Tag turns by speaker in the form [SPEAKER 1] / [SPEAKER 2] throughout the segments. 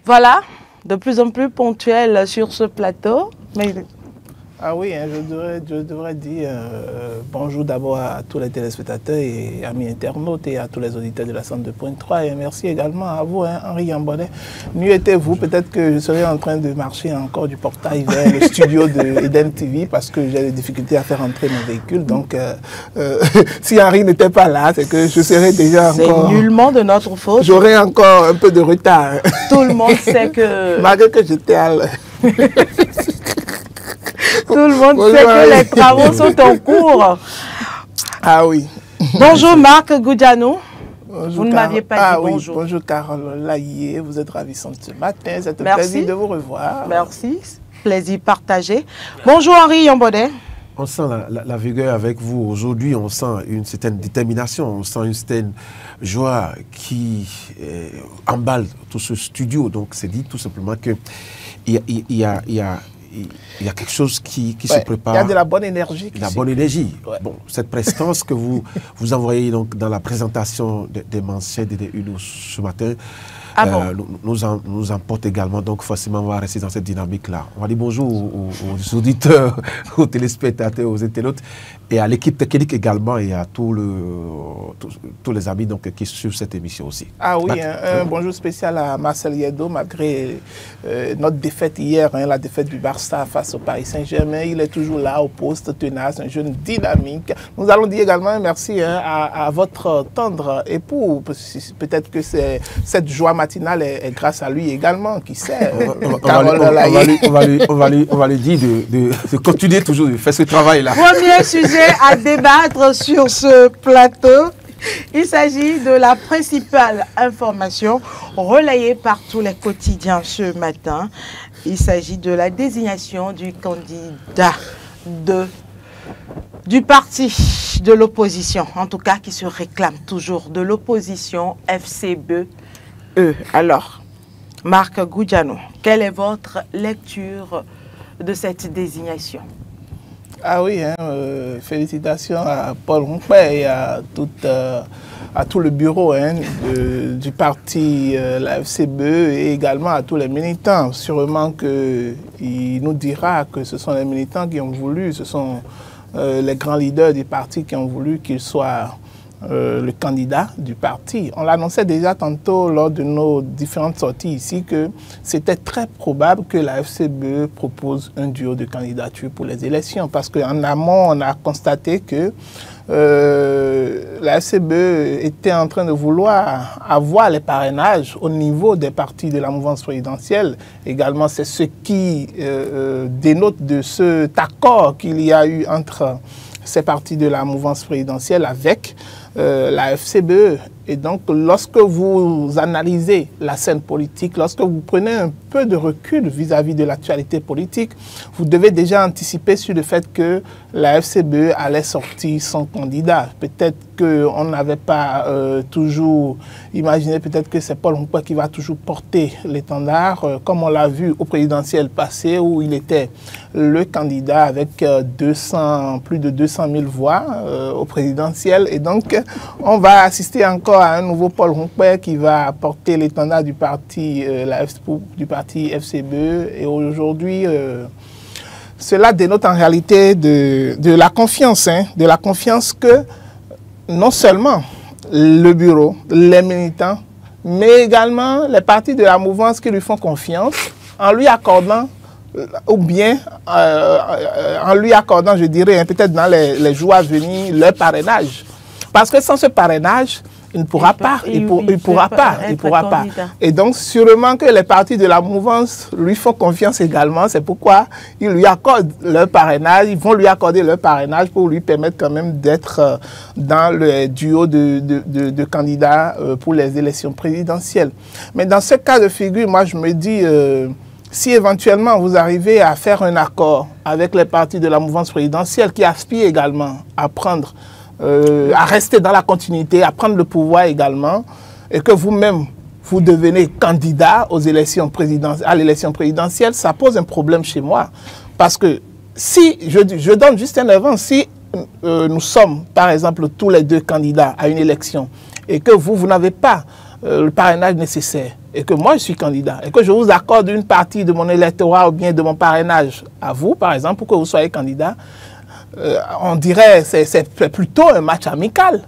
[SPEAKER 1] Voilà, de plus en plus ponctuel sur ce plateau. Mais...
[SPEAKER 2] Ah oui, hein, je devrais dire bonjour d'abord à tous les téléspectateurs et amis internautes et à tous les auditeurs de la 102.3 et merci également à vous, hein, Henri Yambonnet. Mieux était-vous, peut-être que je serais en train de marcher encore du portail vers le studio de Eden TV parce que j'ai des difficultés à faire entrer mon véhicule. Donc, si Henri n'était pas là, c'est que je serais déjà encore...
[SPEAKER 1] C'est nullement de notre faute.
[SPEAKER 2] J'aurais encore un peu de retard.
[SPEAKER 1] Tout le monde sait que...
[SPEAKER 2] Malgré que j'étais à...
[SPEAKER 1] Tout le monde sait que les travaux sont en cours.
[SPEAKER 2] Ah oui.
[SPEAKER 1] Bonjour Marc Goudjanou.
[SPEAKER 2] Bonjour,
[SPEAKER 1] vous ne m'aviez pas dit bonjour.
[SPEAKER 2] Oui, bonjour Carole Laillé, vous êtes ravissante ce matin. C'est un plaisir de vous revoir.
[SPEAKER 1] Merci, plaisir partagé. Bonjour Henri Yambonnet.
[SPEAKER 3] On sent la vigueur avec vous. Aujourd'hui, on sent une certaine détermination, on sent une certaine joie qui emballe tout ce studio. Donc, c'est dit tout simplement qu'il y a quelque chose qui se prépare.
[SPEAKER 2] Il y a de la bonne énergie.
[SPEAKER 3] La bonne énergie.
[SPEAKER 2] Ouais.
[SPEAKER 3] Bon, cette prestance que vous envoyez donc dans la présentation des mentions de UNO ce matin, nous emporte également. Donc forcément, on va rester dans cette dynamique-là. On va dire bonjour aux auditeurs, aux téléspectateurs, aux internautes et à l'équipe technique également et à tous les amis donc, qui suivent cette émission aussi.
[SPEAKER 2] Ah oui, un bonjour spécial à Marcel Yeddo, malgré notre défaite hier, la défaite du Barça face au Paris Saint-Germain. Il est toujours là au poste tenace, un jeune dynamique. Nous allons dire également un merci à votre tendre époux. Peut-être que cette joie matinale est grâce à lui également, qui sait.
[SPEAKER 3] On va lui dire de continuer toujours de faire ce travail-là.
[SPEAKER 1] Premier sujet à débattre sur ce plateau. Il s'agit de la principale information relayée par tous les quotidiens ce matin. Il s'agit de la désignation du candidat du parti de l'opposition, en tout cas qui se réclame toujours de l'opposition FCBE. Alors, Marc Goudjanou, quelle est votre lecture de cette désignation?
[SPEAKER 2] Ah oui, félicitations à Paul Rompé et à tout le bureau du parti, la FCBE, et également à tous les militants. Sûrement qu'il nous dira que ce sont les militants qui ont voulu, ce sont les grands leaders du parti qui ont voulu qu'il soit le candidat du parti. On l'annonçait déjà tantôt lors de nos différentes sorties ici que c'était très probable que la FCBE propose un duo de candidature pour les élections parce qu'en amont, on a constaté que la FCBE était en train de vouloir avoir les parrainages au niveau des partis de la mouvance présidentielle. Également, c'est ce qui dénote de cet accord qu'il y a eu entre ces partis de la mouvance présidentielle avec la FCBE. Et donc, lorsque vous analysez la scène politique, lorsque vous prenez un peu de recul vis-à-vis de l'actualité politique, vous devez déjà anticiper sur le fait que la FCBE allait sortir son candidat. Peut-être qu'on n'avait pas toujours imaginé, peut-être que c'est Paul Rompé qui va toujours porter l'étendard, comme on l'a vu au présidentiel passé, où il était le candidat avec plus de 200 000 voix au présidentiel. Et donc, on va assister encore à un nouveau Paul Rompé qui va porter l'étendard du parti, FCBE. Et aujourd'hui, cela dénote en réalité de la confiance, de la confiance que non seulement le bureau, les militants, mais également les partis de la mouvance qui lui font confiance en lui accordant, ou bien en lui accordant, je dirais, peut-être dans les jours à venir, leur parrainage. Parce que sans ce parrainage, il ne pourra pas, il pourra pas. Et donc, sûrement que les partis de la mouvance lui font confiance également. C'est pourquoi ils lui accordent leur parrainage. Ils vont lui accorder leur parrainage pour lui permettre quand même d'être dans le duo de candidats pour les élections présidentielles. Mais dans ce cas de figure, moi, je me dis, si éventuellement vous arrivez à faire un accord avec les partis de la mouvance présidentielle qui aspirent également à prendre à rester dans la continuité, à prendre le pouvoir également, et que vous-même, vous devenez candidat aux élections à l'élection présidentielle, ça pose un problème chez moi. Parce que si, je donne juste un avant, si nous sommes, par exemple, tous les deux candidats à une élection, et que vous n'avez pas le parrainage nécessaire, et que moi je suis candidat, et que je vous accorde une partie de mon électorat ou bien de mon parrainage à vous, par exemple, pour que vous soyez candidat, on dirait que c'est plutôt un match amical,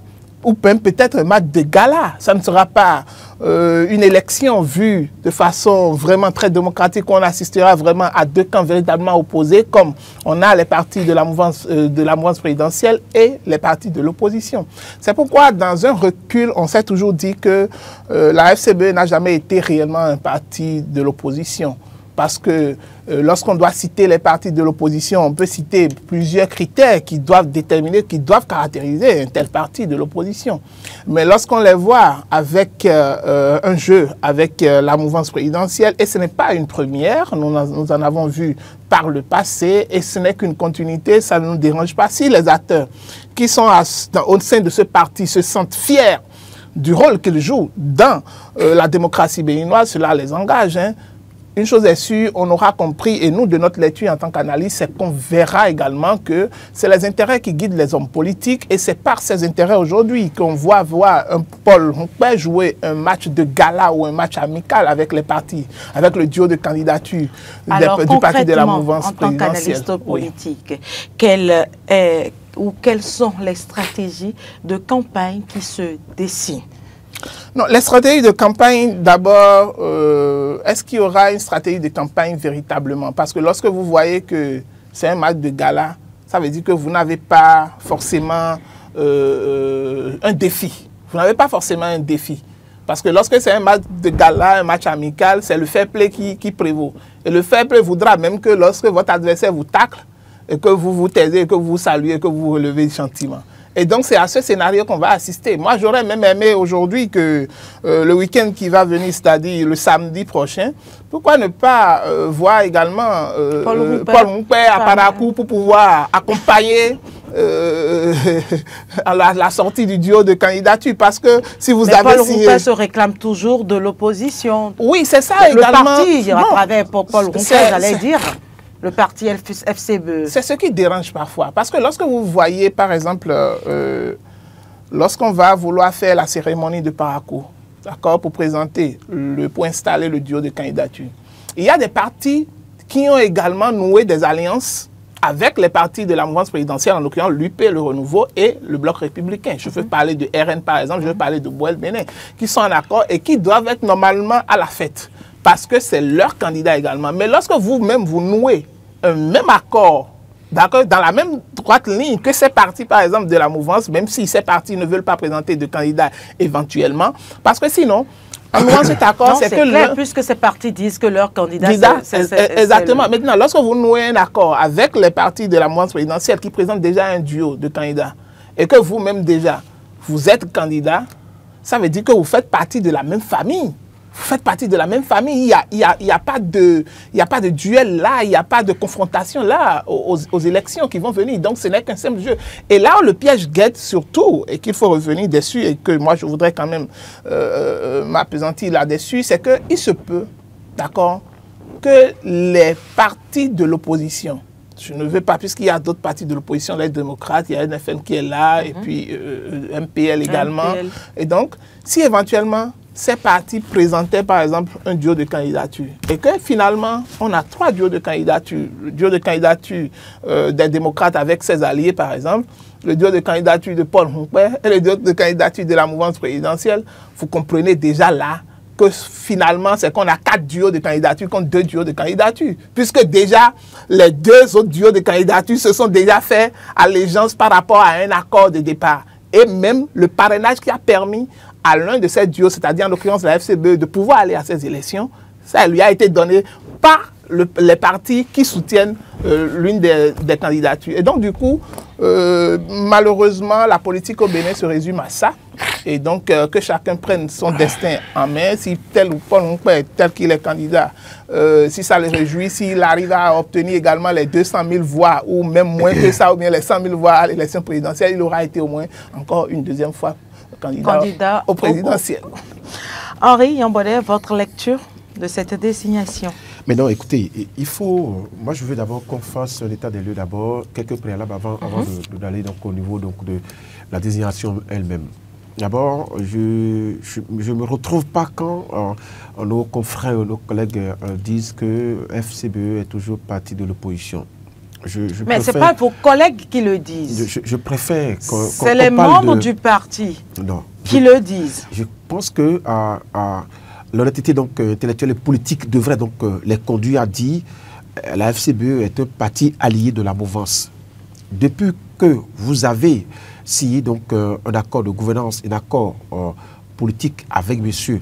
[SPEAKER 2] ou même peut-être un match de gala. Ça ne sera pas une élection vue de façon vraiment très démocratique, où on assistera vraiment à deux camps véritablement opposés, comme on a les partis de la mouvance présidentielle et les partis de l'opposition. C'est pourquoi, dans un recul, on s'est toujours dit que la FCBE n'a jamais été réellement un parti de l'opposition. Parce que lorsqu'on doit citer les partis de l'opposition, on peut citer plusieurs critères qui doivent déterminer, qui doivent caractériser un tel parti de l'opposition. Mais lorsqu'on les voit avec un jeu, avec la mouvance présidentielle, et ce n'est pas une première, nous en avons vu par le passé, et ce n'est qu'une continuité, ça ne nous dérange pas. Si les acteurs qui sont au sein de ce parti se sentent fiers du rôle qu'ils jouent dans la démocratie béninoise, cela les engage, hein. Une chose est sûre, on aura compris, et nous, de notre lecture en tant qu'analyste, c'est qu'on verra également que c'est les intérêts qui guident les hommes politiques, et c'est par ces intérêts aujourd'hui qu'on voit voir un Paul Hunkpeh jouer un match de gala ou un match amical avec les partis, avec le duo de candidature du parti de la mouvance présidentielle. En tant qu'analyste politique,
[SPEAKER 1] quelles sont les stratégies de campagne qui se dessinent?
[SPEAKER 2] Non, les stratégies de campagne, d'abord, est-ce qu'il y aura une stratégie de campagne véritablement? Parce que lorsque vous voyez que c'est un match de gala, ça veut dire que vous n'avez pas forcément un défi. Vous n'avez pas forcément un défi. Parce que lorsque c'est un match de gala, un match amical, c'est le fair play qui prévaut. Et le fair play voudra même que lorsque votre adversaire vous tacle, et que vous vous taisez, et que vous vous saluez, et que vous vous relevez gentiment. Et donc, c'est à ce scénario qu'on va assister. Moi, j'aurais même aimé aujourd'hui que le week-end qui va venir, c'est-à-dire le samedi prochain, pourquoi ne pas voir également Paul Hunkpeh à Parakou pour pouvoir accompagner la sortie du duo de candidature. Parce que si vous avez
[SPEAKER 1] Paul Hunkpeh se réclame toujours de l'opposition.
[SPEAKER 2] Oui, c'est ça
[SPEAKER 1] le
[SPEAKER 2] également.
[SPEAKER 1] Le parti, à travers Paul Hunkpeh, j'allais dire. Le parti FCBE.
[SPEAKER 2] C'est ce qui dérange parfois. Parce que lorsque vous voyez, par exemple, lorsqu'on va vouloir faire la cérémonie de Parakou, d'accord, pour présenter, pour installer le duo de candidature, il y a des partis qui ont également noué des alliances avec les partis de la mouvance présidentielle, en l'occurrence l'UP, le Renouveau et le Bloc républicain. Je veux parler de RN, par exemple, je veux parler de Boel Bénin, qui sont en accord et qui doivent être normalement à la fête. Parce que c'est leur candidat également. Mais lorsque vous-même, vous nouez un même accord, d'accord, dans la même droite ligne que ces partis, par exemple, de la mouvance, même si ces partis ne veulent pas présenter de candidat éventuellement, parce que sinon, en nouant cet accord,
[SPEAKER 1] c'est que clair, puisque ces partis disent que leur candidat,
[SPEAKER 2] exactement. Maintenant, lorsque vous nouez un accord avec les partis de la mouvance présidentielle qui présentent déjà un duo de candidats, et que vous-même déjà, vous êtes candidat, ça veut dire que vous faites partie de la même famille. Vous faites partie de la même famille, il n'y a pas de duel là, il n'y a pas de confrontation là aux élections qui vont venir. Donc ce n'est qu'un simple jeu. Et là où le piège guette surtout, et qu'il faut revenir dessus, et que moi je voudrais quand même m'appesantir là-dessus, c'est qu'il se peut, d'accord, que les partis de l'opposition, je ne veux pas, puisqu'il y a d'autres partis de l'opposition, les démocrates, il y a NFM qui est là, et puis MPL également. MPL. Et donc, si éventuellement ces partis présentaient par exemple un duo de candidature et que finalement on a 3 duos de candidature, le duo de candidature des démocrates avec ses alliés par exemple, le duo de candidature de Paul Hunkpeh et le duo de candidature de la mouvance présidentielle, vous comprenez déjà là que finalement c'est qu'on a 4 duos de candidature contre 2 duos de candidature, puisque déjà les 2 autres duos de candidature se sont déjà fait allégeance par rapport à un accord de départ. Et même le parrainage qui a permis à l'un de ces duos, c'est-à-dire en l'occurrence la FCBE, de pouvoir aller à ces élections, ça lui a été donné par les partis qui soutiennent l'une des candidatures. Et donc du coup, malheureusement, la politique au Bénin se résume à ça. Et donc que chacun prenne son destin en main, si tel ou Paul Hunkpeh, tel qu'il est candidat, si ça le réjouit, s'il arrive à obtenir également les 200 000 voix, ou même moins que ça, ou bien les 100 000 voix à l'élection présidentielle, il aura été au moins encore une deuxième fois candidat au présidentiel.
[SPEAKER 1] Henri Yambodé, votre lecture de cette désignation?
[SPEAKER 3] Mais non, écoutez, il faut... Moi, je veux d'abord qu'on fasse l'état des lieux d'abord, quelques préalables avant d'aller donc, au niveau donc, de la désignation elle-même. D'abord, je ne me retrouve pas quand nos confrères, nos collègues disent que FCBE est toujours parti de l'opposition.
[SPEAKER 1] Mais ce n'est pas vos collègues qui le disent.
[SPEAKER 3] Je préfère
[SPEAKER 1] c'est les membres du parti qui le disent.
[SPEAKER 3] Je pense que l'honnêteté intellectuelle et politique devrait donc les conduire à dire la FCBE est un parti allié de la mouvance. Depuis que vous avez signé donc un accord de gouvernance, un accord politique avec messieurs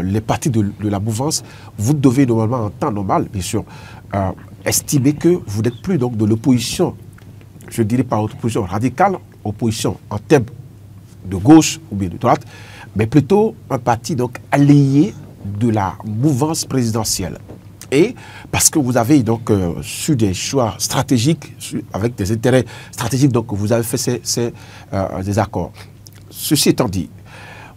[SPEAKER 3] les partis de la mouvance, vous devez normalement en temps normal, bien sûr, estimer que vous n'êtes plus donc de l'opposition, je dirais pas opposition radicale, opposition en termes de gauche ou bien de droite, mais plutôt un parti donc allié de la mouvance présidentielle. Et parce que vous avez donc su des choix stratégiques, avec des intérêts stratégiques, donc vous avez fait des accords. Ceci étant dit,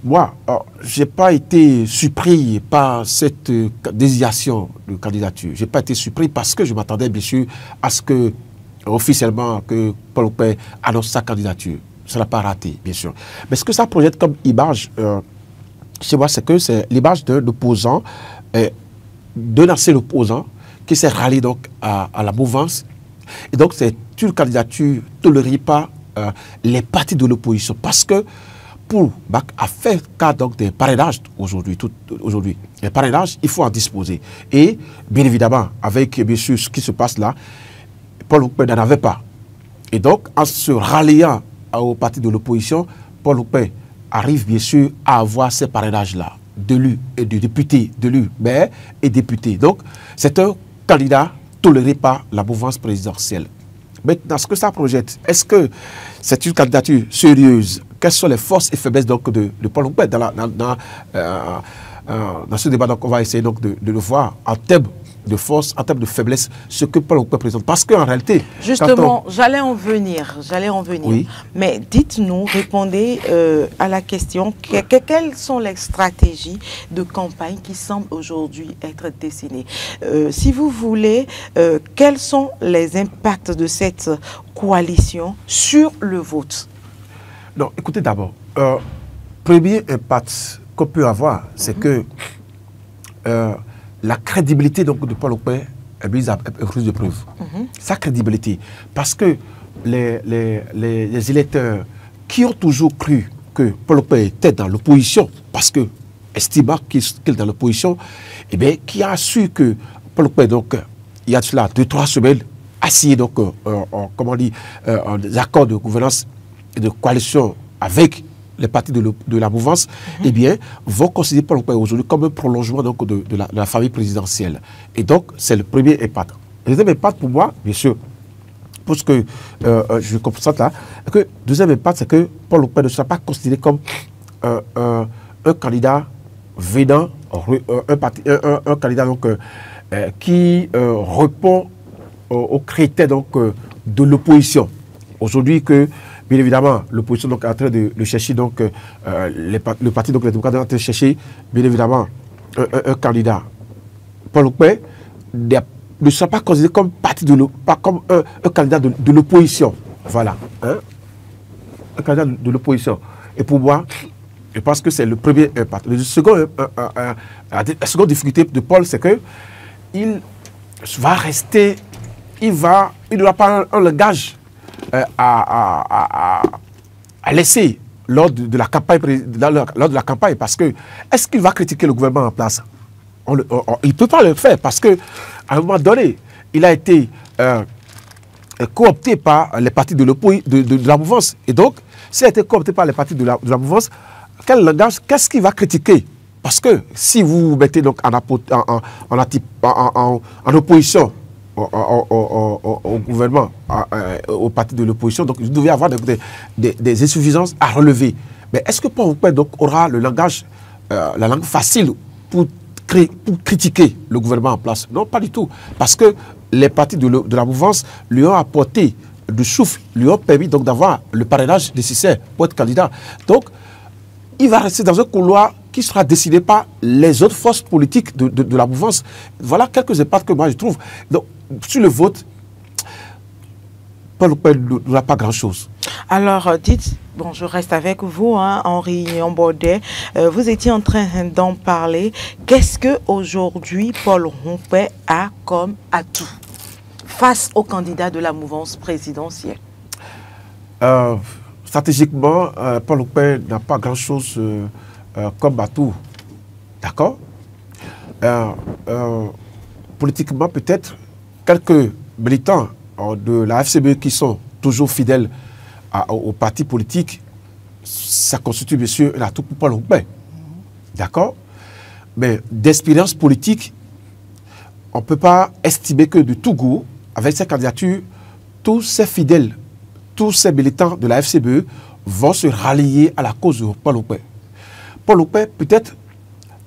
[SPEAKER 3] moi, je n'ai pas été surpris par cette désignation de candidature. Je n'ai pas été surpris parce que je m'attendais bien sûr à ce que, officiellement, que Paul Okpei annonce sa candidature. Ça n'a pas raté, bien sûr. Mais ce que ça projette comme image, chez moi, c'est que c'est l'image d'un opposant, d'un ancien opposant qui s'est rallié donc à la mouvance. Et donc, c'est une candidature tolérée par les partis de l'opposition. Parce que pour faire cas donc des parrainages aujourd'hui, les parrainages, il faut en disposer. Et bien évidemment, avec bien sûr ce qui se passe là, Paul Okpei n'en avait pas. Et donc, en se ralliant au parti de l'opposition, Paul Okpei arrive bien sûr à avoir ces parrainages-là, d'élus et de députés, d'élus, maires et députés. Donc, c'est un candidat toléré par la mouvance présidentielle. Maintenant, ce que ça projette, est-ce que c'est une candidature sérieuse? Quelles sont les forces et faiblesses donc, de Paul Okpei dans ce débat? Donc, on va essayer donc, de le voir en termes de force, en termes de faiblesse, ce que Paul Okpei présente. Parce qu'en réalité...
[SPEAKER 1] Justement, j'allais en venir.
[SPEAKER 3] Oui.
[SPEAKER 1] Mais dites-nous, répondez à la question, quelles sont les stratégies de campagne qui semblent aujourd'hui être dessinées? Si vous voulez, quels sont les impacts de cette coalition sur le vote?
[SPEAKER 3] Non, écoutez d'abord, premier impact qu'on peut avoir, c'est que la crédibilité donc, de Paul Okpei est mise à rude épreuve. Sa crédibilité. Parce que les électeurs qui ont toujours cru que Paul Okpei était dans l'opposition, parce que estimant qu'il est dans l'opposition, eh bien, qui a su que Paul Okpei, donc, il y a cela 2-3 semaines, a signé donc, comment on dit, des accords de gouvernance et de coalition avec les partis de la mouvance, eh bien, vont considérer Paul Okpei aujourd'hui comme un prolongement donc, de la famille présidentielle. Et donc, c'est le premier impact. Le deuxième impact pour moi, bien sûr, parce que je constate là, que le deuxième impact, c'est que Paul Okpei ne sera pas considéré comme un candidat venant, un candidat donc, qui répond aux critères donc, de l'opposition. Aujourd'hui, que bien évidemment, l'opposition est en train de chercher, donc, le parti, donc les démocrates, est en train de chercher, bien évidemment, un candidat. Paul Okpei ne sera pas considéré comme, comme un candidat de l'opposition. Voilà. Hein? Un candidat de l'opposition. Et pour moi, je pense que c'est le premier impact. La seconde difficulté de Paul, c'est qu'il va rester, il n'aura pas un langage à laisser lors de la campagne, parce que est-ce qu'il va critiquer le gouvernement en place? Il ne peut pas le faire parce qu'à un moment donné, il a été coopté par les partis de la mouvance. Et donc, s'il a été coopté par les partis de la mouvance, quel langage, qu'est-ce qu'il va critiquer? Parce que si vous vous mettez donc en opposition au gouvernement, au parti de l'opposition, donc vous devez avoir des insuffisances à relever. Mais est-ce que Paul Okpei donc aura le langage, la langue facile pour critiquer le gouvernement en place? Non, pas du tout. Parce que les partis de la mouvance lui ont apporté du souffle, lui ont permis donc d'avoir le parrainage nécessaire pour être candidat. Donc, il va rester dans un couloir qui sera décidé par les autres forces politiques de la mouvance. Voilà quelques impacts que moi je trouve. Donc, sur le vote, Paul Okpei n'aura pas grand-chose.
[SPEAKER 1] Alors, dites, bon, je reste avec vous, hein, Henri Nyambodé. Vous étiez en train d'en parler. Qu'est-ce qu'aujourd'hui Paul Rompé a comme atout face au candidat de la mouvance présidentielle?
[SPEAKER 3] Stratégiquement, Paul Rompé n'a pas grand-chose comme atout. D'accord? Politiquement, peut-être, quelques militants de la FCBE qui sont toujours fidèles au parti politique, ça constitue bien sûr un atout pour Paul Rompé. D'accord? Mais d'expérience politique, on ne peut pas estimer que de tout goût, avec cette candidature, tous ces fidèles, tous ces militants de la FCBE vont se rallier à la cause de Paul Rompé. Paul Rompé, peut-être,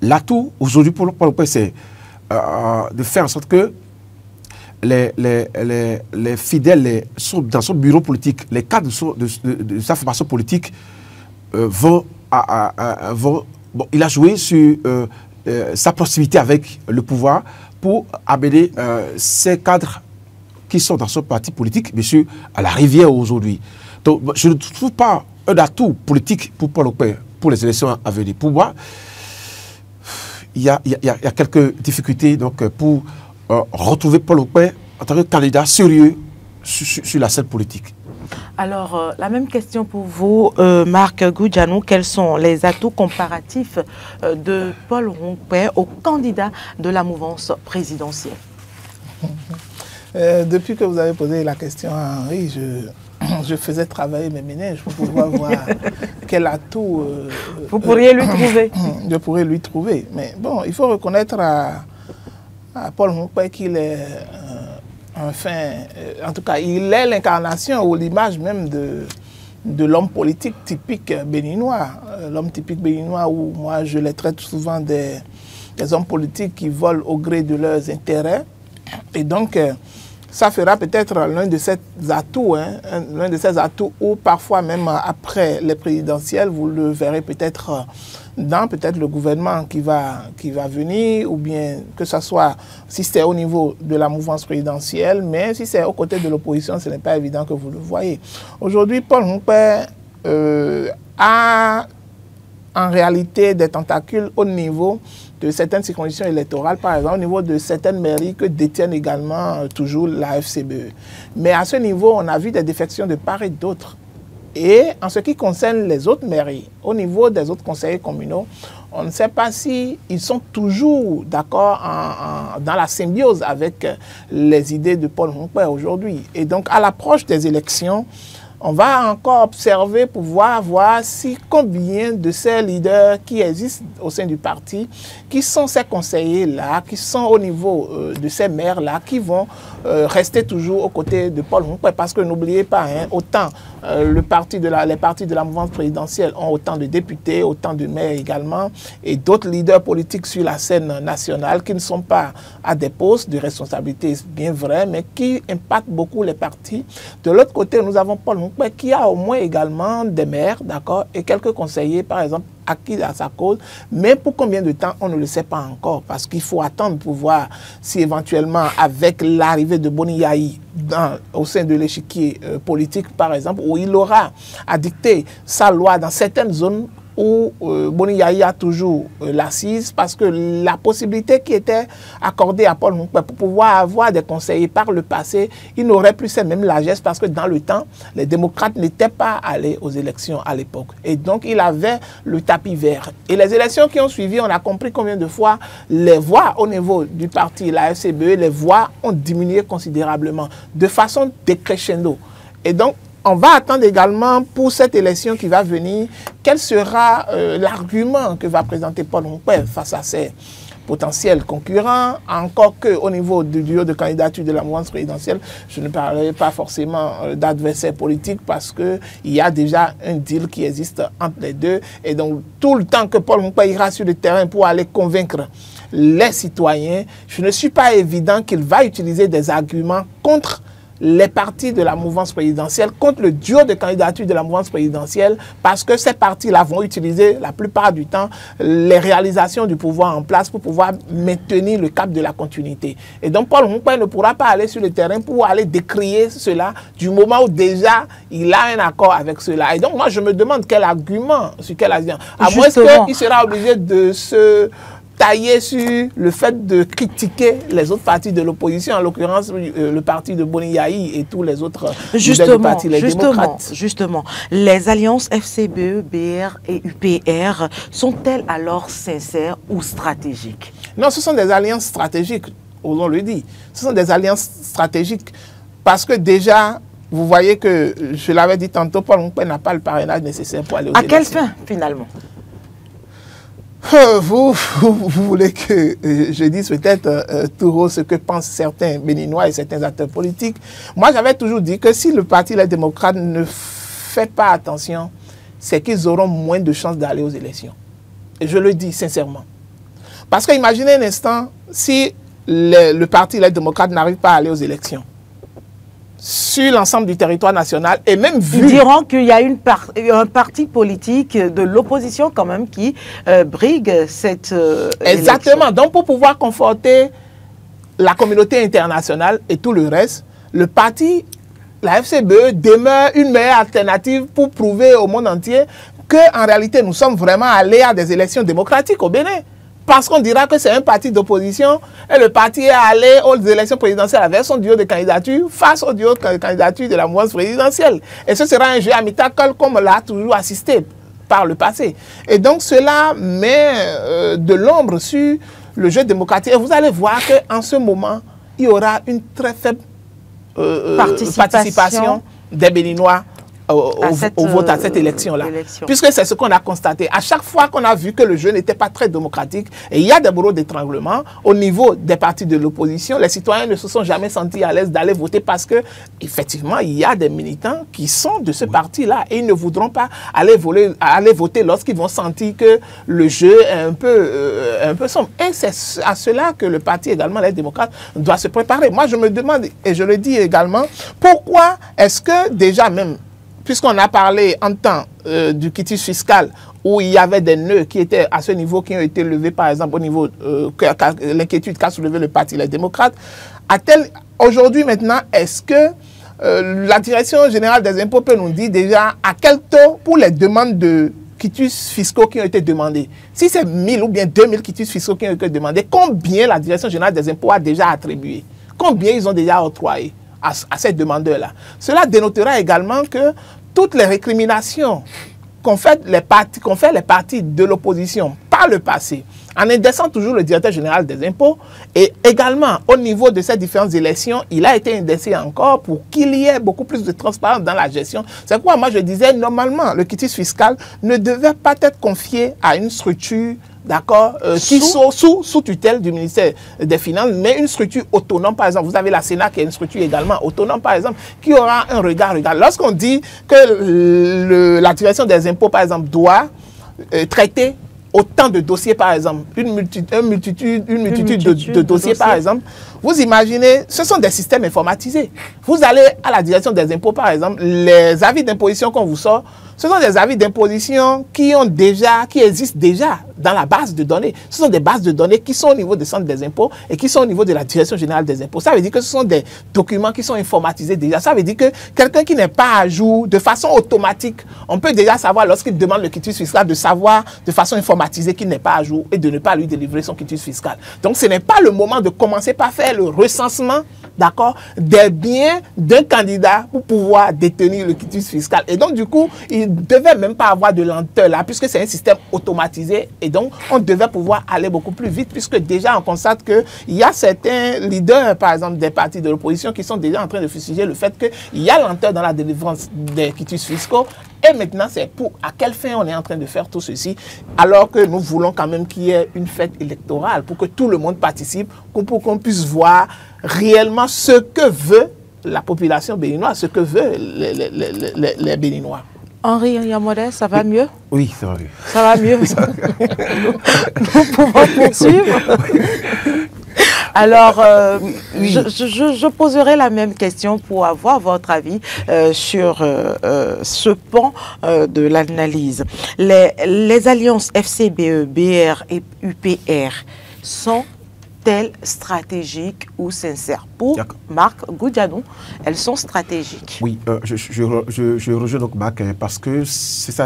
[SPEAKER 3] l'atout aujourd'hui pour Paul Rompé, c'est de faire en sorte que les fidèles sont dans son bureau politique, les cadres de sa formation politique vont... bon, il a joué sur sa proximité avec le pouvoir pour amener ces cadres qui sont dans son parti politique, bien sûr, à la rivière aujourd'hui. Donc, je ne trouve pas un atout politique pour Paul Rompé pour les élections à venir. Pour moi, il y a quelques difficultés donc, pour retrouver Paul Rompé en tant que candidat sérieux sur la scène politique.
[SPEAKER 1] Alors, la même question pour vous, Marc Goudjanou. Quels sont les atouts comparatifs de Paul Rompé au candidat de la mouvance présidentielle?
[SPEAKER 2] Depuis que vous avez posé la question à Henri, je faisais travailler mes ménages pour pouvoir voir quel atout...
[SPEAKER 1] vous pourriez lui trouver.
[SPEAKER 2] Je pourrais lui trouver. Mais bon, il faut reconnaître à Paul Rompé qu'il est... enfin, en tout cas, il est l'incarnation ou l'image même de l'homme politique typique béninois. L'homme typique béninois où moi je les traite souvent des hommes politiques qui volent au gré de leurs intérêts. Et donc, ça fera peut-être l'un de ces atouts, hein, l'un de ces atouts où parfois même après les présidentielles, vous le verrez peut-être dans le gouvernement qui va venir, ou bien que ce soit si c'est au niveau de la mouvance présidentielle, mais si c'est aux côtés de l'opposition, ce n'est pas évident que vous le voyez. Aujourd'hui, Paul Rompé a en réalité des tentacules au niveau de certaines circonscriptions électorales, par exemple au niveau de certaines mairies que détiennent également toujours la FCBE. Mais à ce niveau, on a vu des défections de part et d'autre. Et en ce qui concerne les autres mairies, au niveau des autres conseillers communaux, on ne sait pas s'ils sont toujours d'accord dans la symbiose avec les idées de Paul Rompé aujourd'hui. Et donc, à l'approche des élections, on va encore observer pour voir si combien de ces leaders qui existent au sein du parti, qui sont ces conseillers-là, qui sont au niveau de ces maires-là, qui vont rester toujours aux côtés de Paul Rompé. Parce que n'oubliez pas, hein, autant les partis de la mouvance présidentielle ont autant de députés, autant de maires également, et d'autres leaders politiques sur la scène nationale qui ne sont pas à des postes de responsabilité, bien vrai, mais qui impactent beaucoup les partis. De l'autre côté, nous avons Paul Rompé qui a au moins également des maires, d'accord, et quelques conseillers, par exemple, acquis à sa cause, mais pour combien de temps, on ne le sait pas encore, parce qu'il faut attendre pour voir si éventuellement, avec l'arrivée de Boni Yayi au sein de l'échiquier politique, par exemple, où il aura à dicter sa loi dans certaines zones où Boni Yayi a toujours l'assise, parce que la possibilité qui était accordée à Paul Rompé pour pouvoir avoir des conseillers par le passé, il n'aurait plus cette même largesse, parce que dans le temps, les démocrates n'étaient pas allés aux élections à l'époque. Et donc, il avait le tapis vert. Et les élections qui ont suivi, on a compris combien de fois les voix au niveau du parti, la FCBE, les voix ont diminué considérablement, de façon décrescendo. Et donc, on va attendre également pour cette élection qui va venir, quel sera l'argument que va présenter Paul Rompé face à ses potentiels concurrents, encore qu'au niveau du duo de candidature de la mouvance présidentielle, je ne parlerai pas forcément d'adversaires politiques parce qu'il y a déjà un deal qui existe entre les deux. Et donc, tout le temps que Paul Rompé ira sur le terrain pour aller convaincre les citoyens, je ne suis pas évident qu'il va utiliser des arguments contre les partis de la mouvance présidentielle contre le duo de candidature de la mouvance présidentielle, parce que ces partis-là vont utiliser la plupart du temps les réalisations du pouvoir en place pour pouvoir maintenir le cap de la continuité. Et donc Paul Nkoué ne pourra pas aller sur le terrain pour aller décrier cela du moment où déjà il a un accord avec cela. Et donc moi je me demande quel argument, sur quel argument, à moins qu'il sera obligé de se tailler sur le fait de critiquer les autres partis de l'opposition, en l'occurrence le parti de Boni Yayi et tous les autres partis, les démocrates.
[SPEAKER 1] Justement, les alliances FCBE, BR et UPR sont-elles alors sincères ou stratégiques?
[SPEAKER 2] Non, ce sont des alliances stratégiques, on le dit. Ce sont des alliances stratégiques parce que déjà, vous voyez que, je l'avais dit tantôt, Paul Nkoué n'a pas le parrainage nécessaire pour aller aux élections.
[SPEAKER 1] À quelle fin, finalement?
[SPEAKER 2] Vous voulez que je dise peut-être tout haut ce que pensent certains Béninois et certains acteurs politiques. Moi, j'avais toujours dit que si le Parti Les Démocrates ne fait pas attention, c'est qu'ils auront moins de chances d'aller aux élections. Et je le dis sincèrement. Parce que imaginez un instant, si le Parti Les Démocrates n'arrive pas à aller aux élections, sur l'ensemble du territoire national, et même vu...
[SPEAKER 1] Ils diront qu'il y a un parti politique de l'opposition quand même qui brigue cette
[SPEAKER 2] Exactement.
[SPEAKER 1] élection.
[SPEAKER 2] Donc pour pouvoir conforter la communauté internationale et tout le reste, le parti, la FCBE, demeure une meilleure alternative pour prouver au monde entier qu'en réalité nous sommes vraiment allés à des élections démocratiques au Bénin. Parce qu'on dira que c'est un parti d'opposition et le parti est allé aux élections présidentielles avec son duo de candidature face au duo de candidature de la mouvance présidentielle. Et ce sera un jeu amical comme on l'a toujours assisté par le passé. Et donc cela met de l'ombre sur le jeu démocratique. Et vous allez voir qu'en ce moment, il y aura une très faible participation des Béninois au vote à cette élection-là. Puisque c'est ce qu'on a constaté. À chaque fois qu'on a vu que le jeu n'était pas très démocratique, et il y a des bourreaux d'étranglement au niveau des partis de l'opposition, les citoyens ne se sont jamais sentis à l'aise d'aller voter parce que, effectivement, il y a des militants qui sont de ce parti-là et ils ne voudront pas aller voter lorsqu'ils vont sentir que le jeu est un peu sombre. Et c'est à cela que le parti également, les démocrates, doit se préparer. Moi, je me demande, et je le dis également, pourquoi est-ce que déjà même, puisqu'on a parlé en temps du quitus fiscal, où il y avait des nœuds qui étaient à ce niveau, qui ont été levés, par exemple, au niveau de l'inquiétude qu'a soulevé le Parti Les Démocrates, aujourd'hui maintenant, est-ce que la Direction Générale des Impôts peut nous dire déjà à quel taux pour les demandes de quitus fiscaux qui ont été demandés? Si c'est 1000 ou bien 2000 quitus fiscaux qui ont été demandés, combien la Direction Générale des Impôts a déjà attribué? Combien ils ont déjà octroyé à ces demandeurs-là? Cela dénotera également que toutes les récriminations qu'ont fait les partis de l'opposition par le passé, en indexant toujours le directeur général des impôts, et également au niveau de ces différentes élections, il a été indexé encore pour qu'il y ait beaucoup plus de transparence dans la gestion. C'est pourquoi moi je disais, normalement, le quitus fiscal ne devait pas être confié à une structure, d'accord, qui sont sous tutelle du ministère des Finances, mais une structure autonome, par exemple. Vous avez la Sénat qui est une structure également autonome, par exemple, qui aura un regard. Lorsqu'on dit que la direction des impôts, par exemple, doit traiter autant de dossiers, par exemple, une multitude de dossiers, par exemple, vous imaginez, ce sont des systèmes informatisés. Vous allez à la direction des impôts, par exemple, les avis d'imposition qu'on vous sort, ce sont des avis d'imposition qui existent déjà dans la base de données. Ce sont des bases de données qui sont au niveau des centres des impôts et qui sont au niveau de la Direction Générale des Impôts. Ça veut dire que ce sont des documents qui sont informatisés déjà. Ça veut dire que quelqu'un qui n'est pas à jour, de façon automatique, on peut déjà savoir lorsqu'il demande le quitus fiscal, de savoir de façon informatisée qu'il n'est pas à jour et de ne pas lui délivrer son quitus fiscal. Donc ce n'est pas le moment de commencer par faire le recensement, d'accord, des biens d'un candidat pour pouvoir détenir le quitus fiscal. Et donc du coup, il ne devait même pas avoir de lenteur là, puisque c'est un système automatisé. Et donc, on devait pouvoir aller beaucoup plus vite, puisque déjà, on constate qu'il y a certains leaders, par exemple, des partis de l'opposition, qui sont déjà en train de fustiger le fait qu'il y a lenteur dans la délivrance des quitus fiscaux. Et maintenant, c'est pour à quelle fin on est en train de faire tout ceci, alors que nous voulons quand même qu'il y ait une fête électorale, pour que tout le monde participe, pour qu'on puisse voir réellement ce que veut la population béninoise, ce que veulent les Béninois.
[SPEAKER 1] Henri Yamodé, ça va mieux?
[SPEAKER 3] Oui, ça va mieux.
[SPEAKER 1] Ça va mieux. Nous pouvons poursuivre. Alors, je poserai la même question pour avoir votre avis sur ce pan de l'analyse. Les alliances FCBE, BR et UPR sont-elles stratégiques ou sincères? Pour Marc Goudianou, elles sont stratégiques.
[SPEAKER 3] Oui, je rejoins donc Marc parce que ces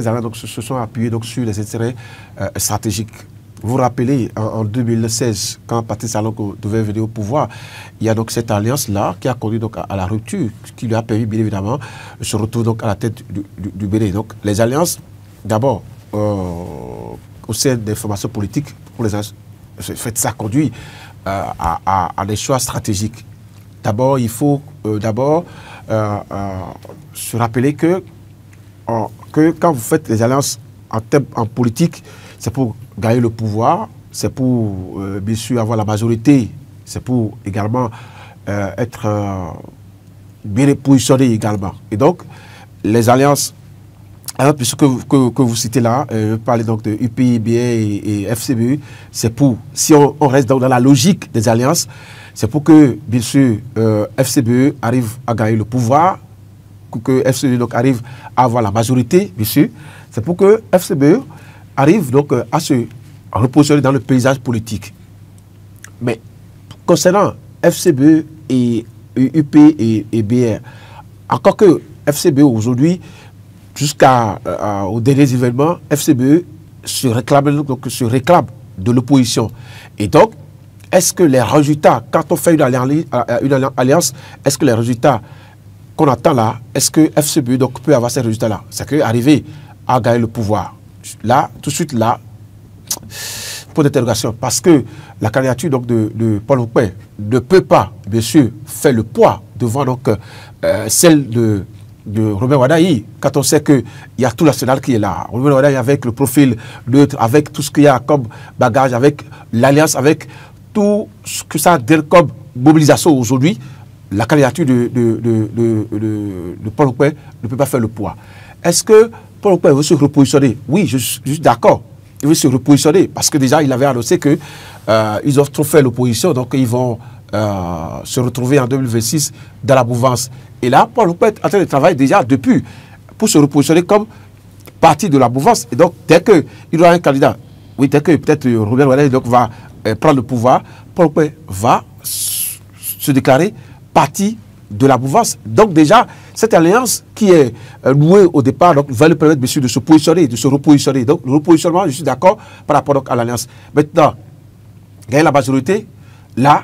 [SPEAKER 3] alliances se sont appuyées donc, sur les intérêts stratégiques. Vous vous rappelez, en 2016, quand Patrice Talon devait venir au pouvoir, il y a donc cette alliance-là qui a conduit donc à la rupture, qui lui a permis, bien évidemment, de se retrouver donc à la tête du Bénin. Donc, les alliances, d'abord, au sein des formations politiques, pour les alliances, ça conduit à des choix stratégiques. D'abord, il faut se rappeler que quand vous faites les alliances en politique, c'est pour gagner le pouvoir, c'est pour, bien sûr, avoir la majorité, c'est pour également être bien positionné également. Et donc, les alliances, puisque que vous citez là, parlez donc de UPI, BA et FCBU, c'est pour, si on reste dans la logique des alliances, c'est pour que, bien sûr, FCBE arrive à gagner le pouvoir, que FCBE donc, arrive à avoir la majorité, bien sûr, c'est pour que FCBE arrive donc à se repositionner dans le paysage politique. Mais concernant FCBE et UP et BR, encore que FCBE aujourd'hui, jusqu'aux derniers événements, FCBE se réclame de l'opposition. Et donc, est-ce que les résultats, quand on fait une alliance, est-ce que les résultats qu'on attend là, est-ce que FCBE donc, peut avoir ces résultats-là? C'est qu'arriver à gagner le pouvoir. Là, tout de suite, là, point d'interrogation. Parce que la candidature donc, de Paul Houpen ne peut pas, bien sûr, faire le poids devant donc, celle de Robert Wadaï, quand on sait qu'il y a tout national qui est là. Robert Wadaï avec le profil neutre, avec tout ce qu'il y a comme bagage, avec l'alliance, avec tout ce que ça donne comme mobilisation aujourd'hui, la candidature de Paul Houpen ne peut pas faire le poids. Est-ce que Paul Houpen veut se repositionner? Oui, je suis d'accord. Il veut se repositionner parce que déjà, il avait annoncé qu'ils ont trop fait l'opposition, donc ils vont se retrouver en 2026 dans la mouvance. Et là, Paul Houpen est en train de travailler déjà depuis pour se repositionner comme partie de la mouvance. Et donc, dès qu'il y aura un candidat, oui, dès que peut-être Robert Wadaï va prendre le pouvoir, Paul Houpen va se déclarer partie de la mouvance. Donc déjà, cette alliance qui est louée au départ donc, va lui permettre bien sûr de se positionner, de se repositionner. Donc le repositionnement, je suis d'accord par rapport donc, à l'alliance. Maintenant, gagner la majorité, là,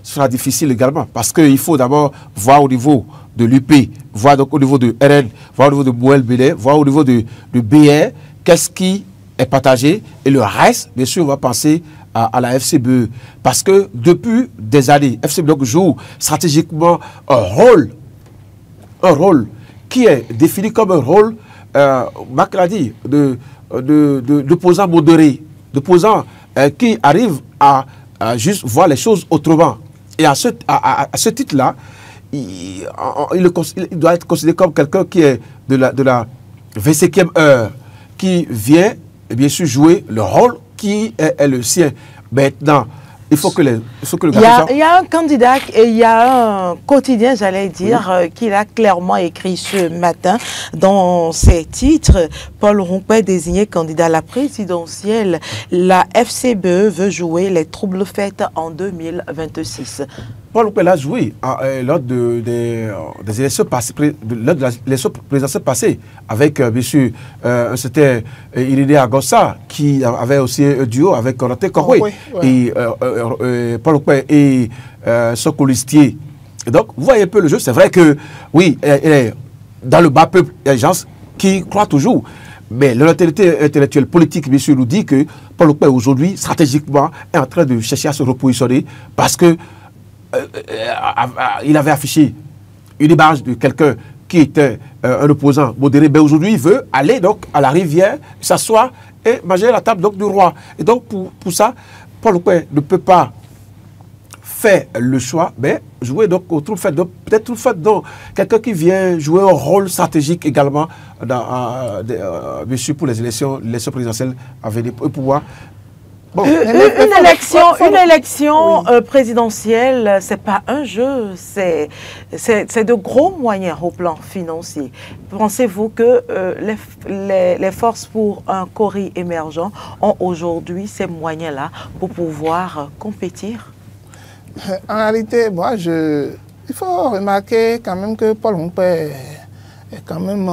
[SPEAKER 3] ce sera difficile également parce qu'il faut d'abord voir au niveau de l'UP, voir donc au niveau de RN, voir au niveau de Mouel Bénin, voir au niveau de BR, qu'est-ce qui est partagé et le reste, bien sûr, on va penser à la FCBE. Parce que depuis des années, FCBE joue stratégiquement un rôle qui est défini comme un rôle, Marc l'a dit, d'opposant modéré, d'opposant qui arrive à juste voir les choses autrement. Et à ce titre-là, il doit être considéré comme quelqu'un qui est de la 25e heure, qui vient, bien sûr, jouer le rôle qui est le sien. Maintenant, il faut que le
[SPEAKER 1] il y a un candidat et il y a un quotidien, j'allais dire, qu'il a clairement écrit ce matin dans ses titres. Paul Houpen désigné candidat à la présidentielle. La FCBE veut jouer les troubles faits en 2026.
[SPEAKER 3] Paul Houpen l'a joué lors des élections présidentielles passées avec, bien sûr, c'était Iridé Agossa qui avait aussi un duo avec Roté Koroué et Paul Houpen et son colistier. Donc, vous voyez un peu le jeu. C'est vrai que, oui, dans le bas peuple, il y a des gens qui croient toujours. Mais l'autorité intellectuelle politique, bien sûr, nous dit que Paul Houpen, aujourd'hui, stratégiquement, est en train de chercher à se repositionner parce que il avait affiché une image de quelqu'un qui était un opposant modéré, mais aujourd'hui il veut aller donc à la rivière, s'asseoir et manger à la table donc, du roi. Et donc pour ça, Paul Houpen ne peut pas faire le choix, mais jouer donc au trouble fait. Donc peut-être trouble fait donc quelqu'un qui vient jouer un rôle stratégique également dans, bien sûr pour les élections présidentielles à venir pour pouvoir Bon.
[SPEAKER 1] Une élection présidentielle, c'est pas un jeu, c'est de gros moyens au plan financier. Pensez-vous que les forces pour un Cori émergent ont aujourd'hui ces moyens-là pour pouvoir compétir?
[SPEAKER 2] En réalité, moi, il faut remarquer quand même que Paul Humpé est quand même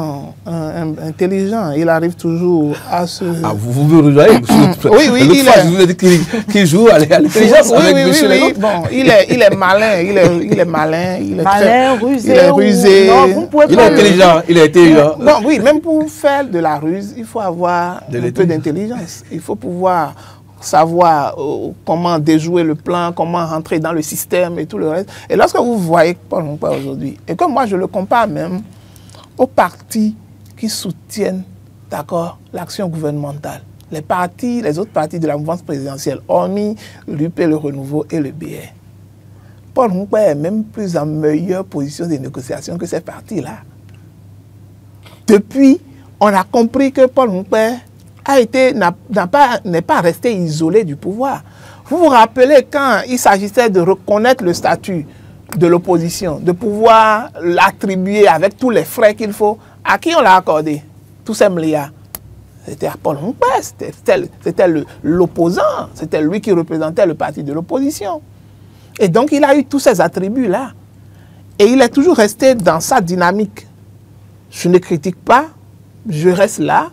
[SPEAKER 2] intelligent. Il arrive toujours à se...
[SPEAKER 3] Ah, vous me rejoignez?
[SPEAKER 2] Oui,
[SPEAKER 3] qui joue à l'intelligence avec monsieur Léon.
[SPEAKER 2] Bon, il est malin, il est malin, il est
[SPEAKER 1] malin, rusé.
[SPEAKER 2] Il est rusé.
[SPEAKER 1] Non, vous pouvez
[SPEAKER 3] il est intelligent, il est intelligent.
[SPEAKER 2] Bon, oui, même pour faire de la ruse, il faut avoir un peu d'intelligence. Il faut pouvoir savoir comment déjouer le plan, comment rentrer dans le système et tout le reste. Et lorsque vous voyez Paul Humpé aujourd'hui, et que moi je le compare même aux partis qui soutiennent, d'accord, l'action gouvernementale. Les autres partis de la mouvance présidentielle, hormis l'UP, le Renouveau et le BR. Paul Humpé est même plus en meilleure position de négociation que ces partis-là. Depuis, on a compris que Paul Humpé n'est pas resté isolé du pouvoir. Vous vous rappelez quand il s'agissait de reconnaître le statut de l'opposition, de pouvoir l'attribuer avec tous les frais qu'il faut, à qui on l'a accordé? Tous ces milliards. C'était à Paul Humpé, c'était l'opposant, c'était lui qui représentait le parti de l'opposition. Et donc il a eu tous ces attributs-là. Et il est toujours resté dans sa dynamique. Je ne critique pas, je reste là.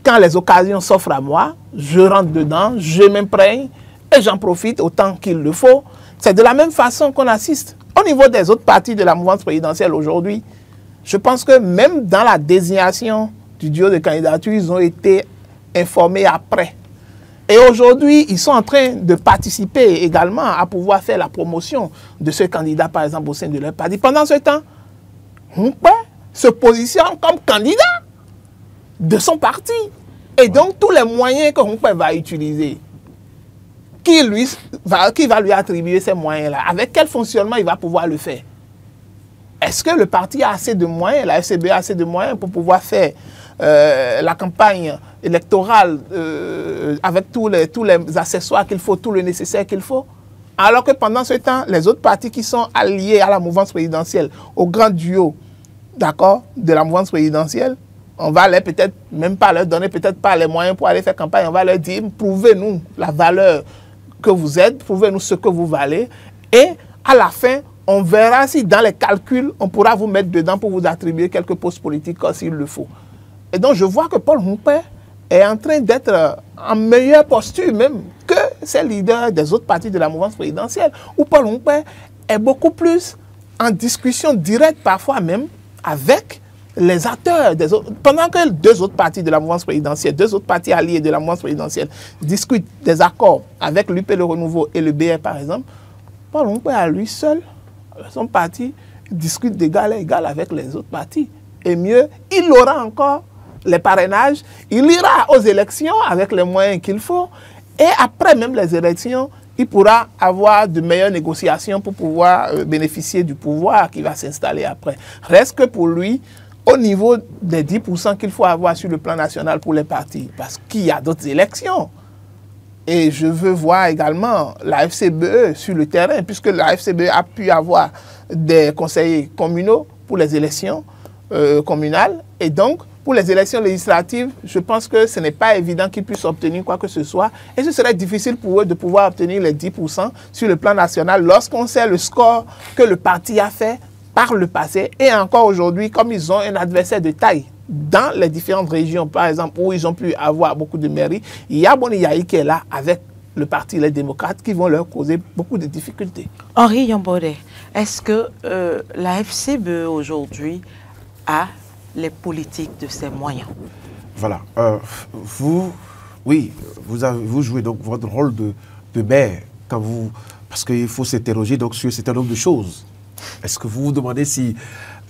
[SPEAKER 2] Quand les occasions s'offrent à moi, je rentre dedans, je m'imprègne et j'en profite autant qu'il le faut. C'est de la même façon qu'on assiste. Au niveau des autres partis de la mouvance présidentielle aujourd'hui, je pense que même dans la désignation du duo de candidature, ils ont été informés après. Et aujourd'hui, ils sont en train de participer également à pouvoir faire la promotion de ce candidat, par exemple, au sein de leur parti. Pendant ce temps, Humpé se positionne comme candidat de son parti. Et donc, tous les moyens que Humpé va utiliser, qui va lui attribuer ces moyens-là? Avec quel fonctionnement il va pouvoir le faire? Est-ce que le parti a assez de moyens, la FCB a assez de moyens pour pouvoir faire la campagne électorale avec tous les accessoires qu'il faut, tout le nécessaire qu'il faut? Alors que pendant ce temps, les autres partis qui sont alliés à la mouvance présidentielle, au grand duo, d'accord, de la mouvance présidentielle, on va peut-être même pas leur donner peut-être pas les moyens pour aller faire campagne, on va leur dire, prouvez-nous la valeur que vous êtes, prouvez-nous ce que vous valez, et à la fin, on verra si dans les calculs, on pourra vous mettre dedans pour vous attribuer quelques postes politiques s'il le faut. Et donc, je vois que Paul Humpé est en train d'être en meilleure posture même que ces leaders des autres partis de la mouvance présidentielle, où Paul Humpé est beaucoup plus en discussion directe, parfois même, avec les acteurs des autres. Pendant que deux autres partis de la mouvance présidentielle, deux autres partis alliés de la mouvance présidentielle discutent des accords avec l'UP, le Renouveau et le BR, par exemple, Paul Humpé à lui seul, son parti, discute d'égal à égal avec les autres partis. Et mieux, il aura encore les parrainages, il ira aux élections avec les moyens qu'il faut, et après même les élections, il pourra avoir de meilleures négociations pour pouvoir bénéficier du pouvoir qui va s'installer après. Reste que pour lui, au niveau des 10% qu'il faut avoir sur le plan national pour les partis, parce qu'il y a d'autres élections. Et je veux voir également la FCBE sur le terrain, puisque la FCBE a pu avoir des conseillers communaux pour les élections communales. Et donc, pour les élections législatives, je pense que ce n'est pas évident qu'ils puissent obtenir quoi que ce soit. Et ce serait difficile pour eux de pouvoir obtenir les 10% sur le plan national lorsqu'on sait le score que le parti a fait par le passé. Et encore aujourd'hui, comme ils ont un adversaire de taille dans les différentes régions, par exemple, où ils ont pu avoir beaucoup de mairies, il y a Boni Yahi qui est là avec le parti Les Démocrates qui vont leur causer beaucoup de difficultés.
[SPEAKER 1] Henri Yambodé, est-ce que la FCBE aujourd'hui a les politiques de ses moyens?
[SPEAKER 3] Voilà. Vous jouez donc votre rôle de maire quand vous... Parce qu'il faut s'interroger donc sur un certain nombre de choses. Est-ce que vous vous demandez si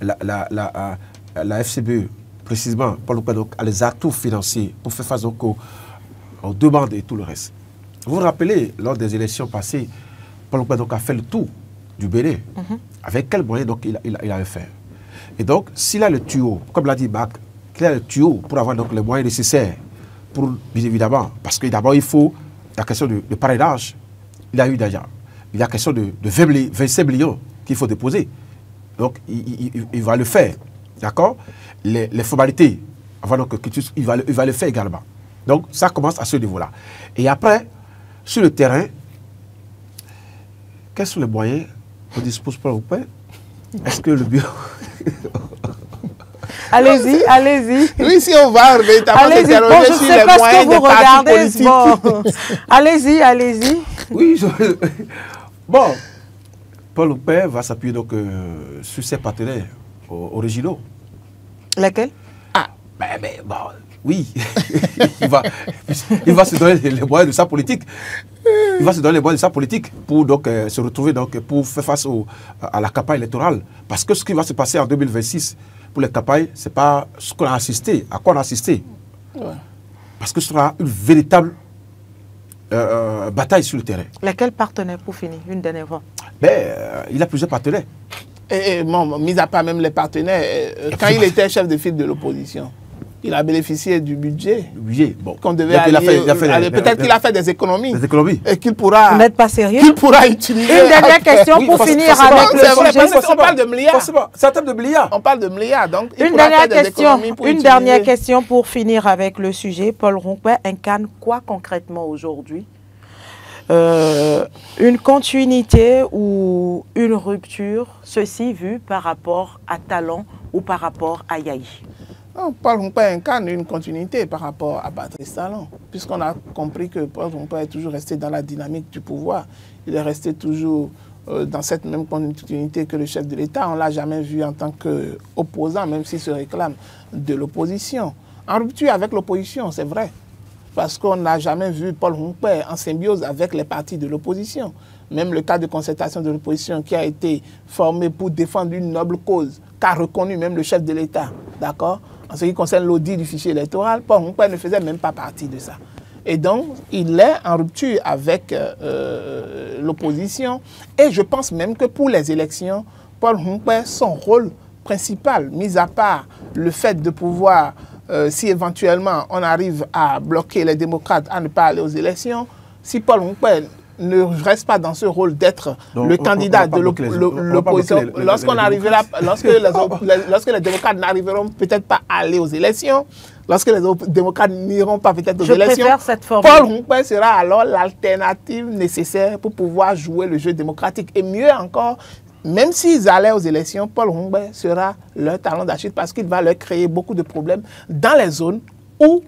[SPEAKER 3] la FCBE, précisément, a les atouts financiers pour faire face donc aux demandes et tout le reste? Vous vous rappelez, lors des élections passées, Paul Humpé donc a fait le tour du Bénin. Avec quels moyens donc il avait fait? Et donc, s'il a le tuyau, comme l'a dit Mac, qu'il a le tuyau pour avoir donc les moyens nécessaires, pour, bien évidemment, parce que d'abord il faut la question de parrainage, il y a eu d'ailleurs. Il y a la question de 25 millions qu'il faut déposer. Donc, il va le faire. D'accord? Les formalités, avant donc, il va le faire également. Donc, ça commence à ce niveau-là. Et après, sur le terrain, quels sont les moyens qu'on dispose pour le père? Est-ce que le bureau...
[SPEAKER 1] Allez-y, allez-y.
[SPEAKER 2] Oui, si on va véritablement s'interroger sur les moyens des partis politiques.
[SPEAKER 1] Bon. Allez-y, allez-y.
[SPEAKER 3] Oui, bon, Paul Oupé va s'appuyer donc sur ses partenaires originaux.
[SPEAKER 1] Lesquels?
[SPEAKER 3] Ah, bon, oui. il va se donner les moyens de sa politique. Il va se donner les moyens de sa politique pour donc, se retrouver donc, pour faire face à la campagne électorale. Parce que ce qui va se passer en 2026 pour les campagnes, ce n'est pas ce qu'on a assisté, à quoi on a assisté. Ouais. Parce que ce sera une véritable bataille sur le terrain.
[SPEAKER 1] Lesquels partenaires pour finir, une dernière fois?
[SPEAKER 3] Il a plusieurs partenaires.
[SPEAKER 2] Bon, mis à part même les partenaires, quand il était chef de file de l'opposition, il a bénéficié du budget.
[SPEAKER 3] Bon.
[SPEAKER 2] Qu'on devait peut-être qu'il a fait des économies.
[SPEAKER 3] Des économies.
[SPEAKER 2] Et qu'il pourra...
[SPEAKER 1] Vous n'êtes pas sérieux?
[SPEAKER 2] Qu'il pourra utiliser...
[SPEAKER 1] Une dernière question pour finir avec le sujet.
[SPEAKER 2] On parle de milliards.
[SPEAKER 3] C'est un terme de milliards.
[SPEAKER 2] On parle de milliards. Donc,
[SPEAKER 1] une dernière question pour finir avec le sujet. Paul Rompouet incarne quoi concrètement aujourd'hui? Une continuité ou une rupture, ceci vu par rapport à Talon ou par rapport à Yahi?
[SPEAKER 2] Paul Rompouet incarne une continuité par rapport à Patrice Talon, puisqu'on a compris que Paul Rompouet est toujours resté dans la dynamique du pouvoir. Il est resté toujours dans cette même continuité que le chef de l'État. On ne l'a jamais vu en tant qu'opposant, même s'il se réclame de l'opposition. En rupture avec l'opposition, c'est vrai, parce qu'on n'a jamais vu Paul Rompouet en symbiose avec les partis de l'opposition. Même le cadre de concertation de l'opposition qui a été formé pour défendre une noble cause, qu'a reconnu même le chef de l'État, d'accord? En ce qui concerne l'audit du fichier électoral, Paul Rompouet ne faisait même pas partie de ça. Et donc, il est en rupture avec l'opposition. Et je pense même que pour les élections, Paul Rompouet, son rôle principal, mis à part le fait de pouvoir, si éventuellement on arrive à bloquer les démocrates à ne pas aller aux élections, si Paul Rompouet ne reste pas dans ce rôle d'être le candidat de l'opposition. Lorsque les démocrates n'arriveront peut-être pas à aller aux élections, lorsque les démocrates n'iront pas peut-être aux élections, Paul Rompouet sera alors l'alternative nécessaire pour pouvoir jouer le jeu démocratique. Et mieux encore, même s'ils allaient aux élections, Paul Rompouet sera leur talon d'Achille parce qu'il va leur créer beaucoup de problèmes dans les zones où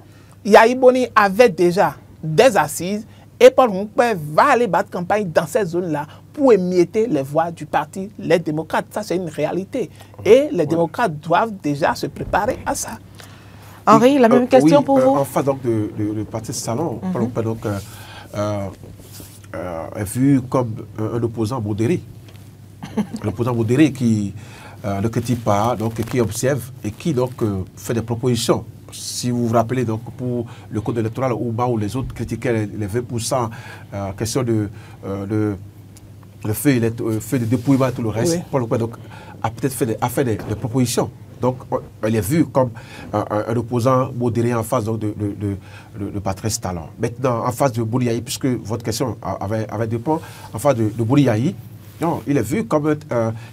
[SPEAKER 2] Yahi Boni avait déjà des assises. Et Paul Rompouet va aller battre campagne dans ces zones-là pour émietter les voix du parti, les démocrates. Ça, c'est une réalité. Et les démocrates doivent déjà se préparer à ça.
[SPEAKER 1] Henri, la même question pour vous?
[SPEAKER 3] En face donc, de parti Talon, Paul Rompouet donc, est vu comme un opposant modéré. Un opposant modéré qui ne critique pas, donc, qui observe et qui donc, fait des propositions. Si vous vous rappelez, donc, pour le code électoral, où les autres critiquaient les 20%, question de feu de dépouillement et tout le reste, oui. Paul Rompouet a peut-être fait des propositions. Donc, elle est vue comme un opposant modéré en face donc, de Patrice Talon. Maintenant, en face de Boni Yahi, puisque votre question avait deux points, en face de Boni Yahi, non, il est vu comme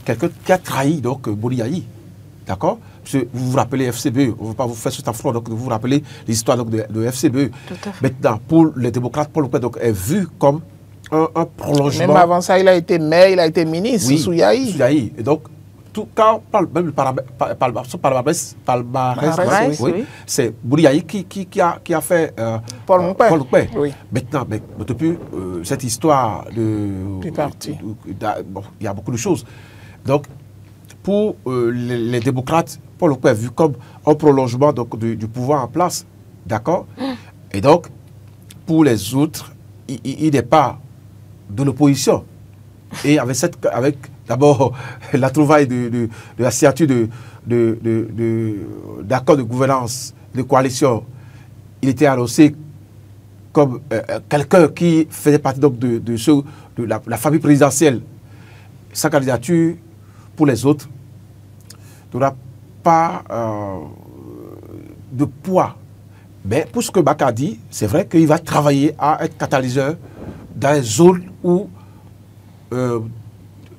[SPEAKER 3] quelqu'un qui a trahi donc Boni Yahi. D'accord? Vous vous rappelez FCBE, on ne veut pas vous faire cet affront, donc vous vous rappelez l'histoire de FCBE. Maintenant, pour les démocrates, Paul Rompouet est vu comme un prolongement.
[SPEAKER 2] Même avant ça, il a été maire, il a été ministre, oui, sous Yahi.
[SPEAKER 3] Sous Yahi. Et donc, quand on parle même du palmarès, oui. C'est Boni Yahi qui a fait
[SPEAKER 2] Paul Rompouet.
[SPEAKER 3] Oui. Maintenant, depuis cette histoire
[SPEAKER 2] du parti,
[SPEAKER 3] il y a beaucoup de choses. Donc, pour les démocrates, Paul Rompouet est vu comme un prolongement donc, du pouvoir en place. D'accord? Et donc, pour les autres, il n'est pas de l'opposition. Et avec d'abord la trouvaille de la signature d'accord de gouvernance, de coalition, il était annoncé comme quelqu'un qui faisait partie donc, de la famille présidentielle. Sa candidature, pour les autres, n'aura pas de poids Mais pour ce que Baka dit, c'est vrai qu'il va travailler à être catalyseur dans les zones où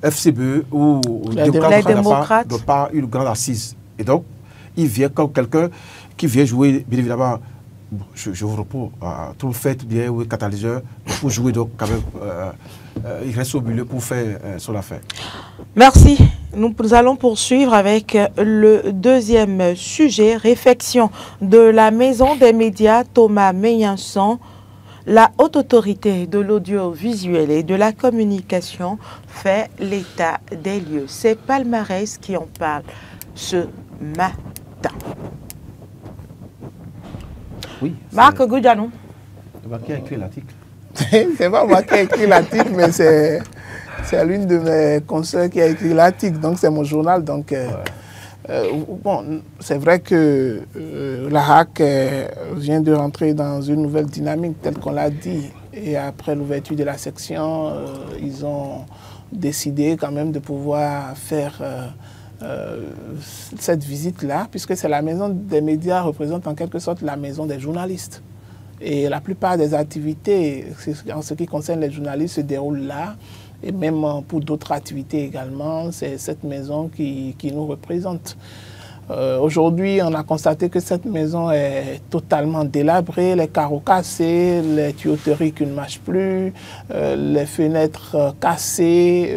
[SPEAKER 3] FCBE ou
[SPEAKER 1] les démocrates
[SPEAKER 3] n'ont pas une grande assise. Et donc, il vient comme quelqu'un qui vient jouer, bien évidemment, je vous repose, tout fait bien, oui, catalyseur, pour jouer, donc quand même, il reste au milieu pour faire son affaire.
[SPEAKER 1] Merci. Nous allons poursuivre avec le deuxième sujet, réflexion de la Maison des médias Thomas Meillanson. La Haute Autorité de l'audiovisuel et de la communication fait l'état des lieux. C'est Palmarès qui en parle ce matin.
[SPEAKER 3] Oui.
[SPEAKER 1] Marc Goudjanou.
[SPEAKER 3] Qui a écrit l'article?
[SPEAKER 2] C'est pas moi qui ai écrit l'article, mais c'est l'une de mes consoeurs qui a écrit l'article. Donc c'est mon journal. Donc bon, c'est vrai que la HAC vient de rentrer dans une nouvelle dynamique, telle qu'on l'a dit. Et après l'ouverture de la section, ils ont décidé quand même de pouvoir faire cette visite-là, puisque c'est la maison des médias représente en quelque sorte la maison des journalistes. Et la plupart des activités, en ce qui concerne les journalistes, se déroulent là. Et même pour d'autres activités également, c'est cette maison qui nous représente. Aujourd'hui, on a constaté que cette maison est totalement délabrée, les carreaux cassés, les tuyauteries qui ne marchent plus, les fenêtres cassées,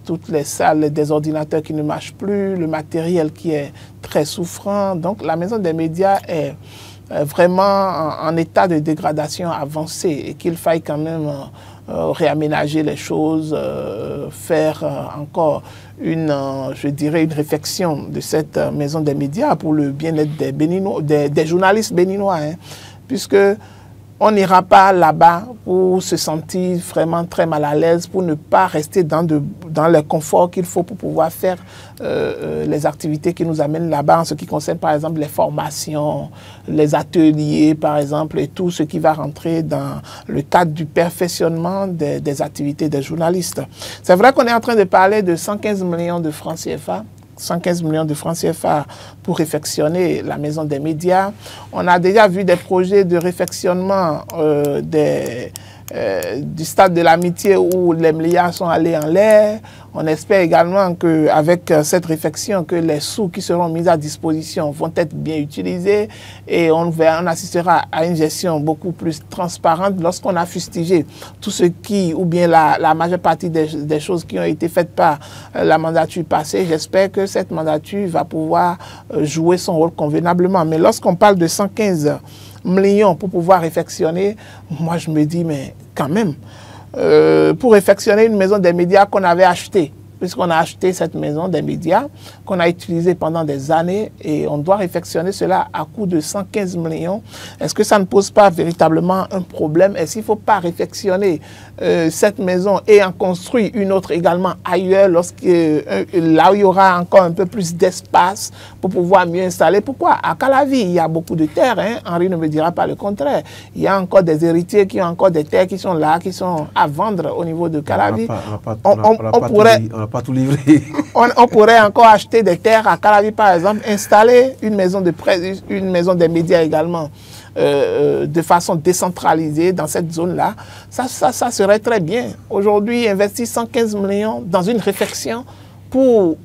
[SPEAKER 2] toutes les salles, des ordinateurs qui ne marchent plus, le matériel qui est très souffrant. Donc la maison des médias est vraiment en état de dégradation avancée et qu'il faille quand même réaménager les choses, faire encore je dirais une réflexion de cette maison des médias pour le bien-être des journalistes béninois, hein, puisque on n'ira pas là-bas pour se sentir vraiment très mal à l'aise, pour ne pas rester dans le confort qu'il faut pour pouvoir faire les activités qui nous amènent là-bas, en ce qui concerne par exemple les formations, les ateliers par exemple, et tout ce qui va rentrer dans le cadre du perfectionnement des activités des journalistes. C'est vrai qu'on est en train de parler de 115 millions de francs CFA, 115 millions de francs CFA pour réfectionner la maison des médias. On a déjà vu des projets de réfectionnement du stade de l'amitié où les milliards sont allés en l'air. On espère également qu'avec cette réflexion, que les sous qui seront mis à disposition vont être bien utilisés et on assistera à une gestion beaucoup plus transparente lorsqu'on a fustigé tout ce qui, ou bien la majeure partie des choses qui ont été faites par la mandature passée. J'espère que cette mandature va pouvoir jouer son rôle convenablement. Mais lorsqu'on parle de 115 millions pour pouvoir réfectionner, moi je me dis, mais quand même, pour réfectionner une maison des médias qu'on avait achetée, puisqu'on a acheté cette maison des médias, qu'on a utilisée pendant des années, et on doit réfectionner cela à coût de 115 millions. Est-ce que ça ne pose pas véritablement un problème? Est-ce qu'il ne faut pas réfectionner cette maison et en construire une autre également ailleurs, là où il y aura encore un peu plus d'espace pour pouvoir mieux installer? Pourquoi? À Calavi, il y a beaucoup de terres, hein? Henri ne me dira pas le contraire. Il y a encore des héritiers qui ont encore des terres qui sont là, qui sont à vendre au niveau de Calavi.
[SPEAKER 3] On n'a pas tout livré.
[SPEAKER 2] On pourrait encore acheter des terres à Calavi, par exemple, installer une maison de presse, une maison des médias également, de façon décentralisée dans cette zone-là. Ça serait très bien. Aujourd'hui, investir 115 millions dans une réflexion pour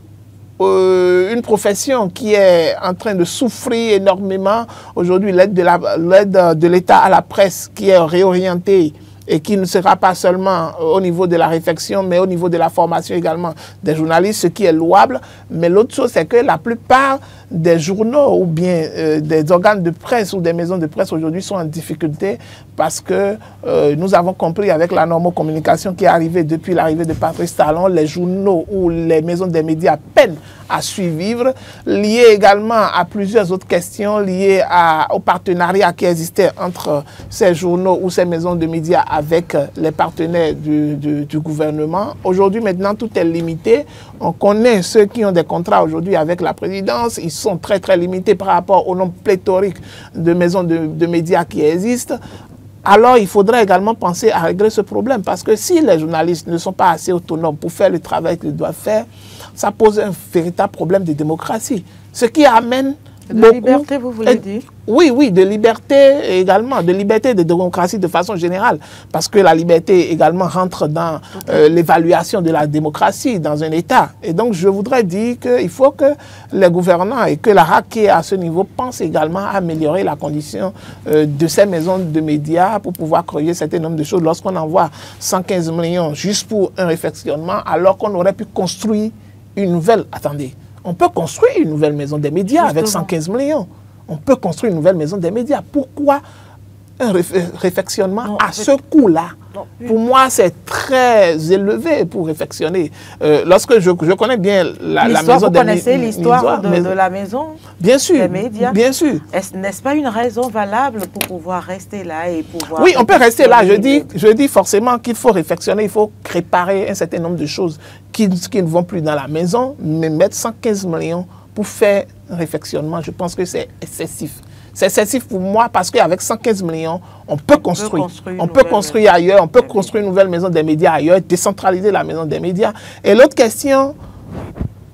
[SPEAKER 2] une profession qui est en train de souffrir énormément. Aujourd'hui, l'aide de l'État à la presse qui est réorientée et qui ne sera pas seulement au niveau de la réflexion, mais au niveau de la formation également des journalistes, ce qui est louable. Mais l'autre chose, c'est que la plupart des journaux ou bien des organes de presse ou des maisons de presse aujourd'hui sont en difficulté parce que nous avons compris avec la normocommunication qui est arrivée depuis l'arrivée de Patrice Talon, les journaux ou les maisons des médias peinent à suivre, lié également à plusieurs autres questions liées au partenariat qui existait entre ces journaux ou ces maisons de médias avec les partenaires du gouvernement. Aujourd'hui, maintenant, tout est limité. On connaît ceux qui ont des contrats aujourd'hui avec la présidence. Ils sont très, très limités par rapport au nombre pléthorique de maisons de médias qui existent. Alors, il faudrait également penser à régler ce problème parce que si les journalistes ne sont pas assez autonomes pour faire le travail qu'ils doivent faire, ça pose un véritable problème de démocratie. Ce qui amène
[SPEAKER 1] De liberté, vous voulez dire?
[SPEAKER 2] Oui, oui, de liberté également, de liberté, de démocratie de façon générale. Parce que la liberté également rentre dans l'évaluation de la démocratie dans un État. Et donc, je voudrais dire qu'il faut que les gouvernants et que la RAC qui est à ce niveau pense également à améliorer la condition de ces maisons de médias pour pouvoir créer un certain nombre de choses. Lorsqu'on envoie 115 millions juste pour un réfectionnement, alors qu'on aurait pu construire une nouvelle... Attendez. On peut construire une nouvelle maison des médias avec 115 millions. On peut construire une nouvelle maison des médias. Pourquoi un réfectionnement à ce coût-là? Pour moi, c'est très élevé pour réfectionner. Lorsque je connais bien la maison des médias. Vous
[SPEAKER 1] connaissez l'histoire de la maison des médias?
[SPEAKER 2] Bien sûr.
[SPEAKER 1] N'est-ce pas une raison valable pour pouvoir rester là et pouvoir...
[SPEAKER 2] Oui, on peut rester là. Je dis forcément qu'il faut réfectionner, il faut réparer un certain nombre de choses qui ne vont plus dans la maison, mais mettre 115 millions pour faire un réfectionnement, je pense que c'est excessif. C'est excessif pour moi parce qu'avec 115 millions, on peut construire. On peut construire ailleurs, on peut construire une nouvelle maison des médias ailleurs, décentraliser la maison des médias. Et l'autre question,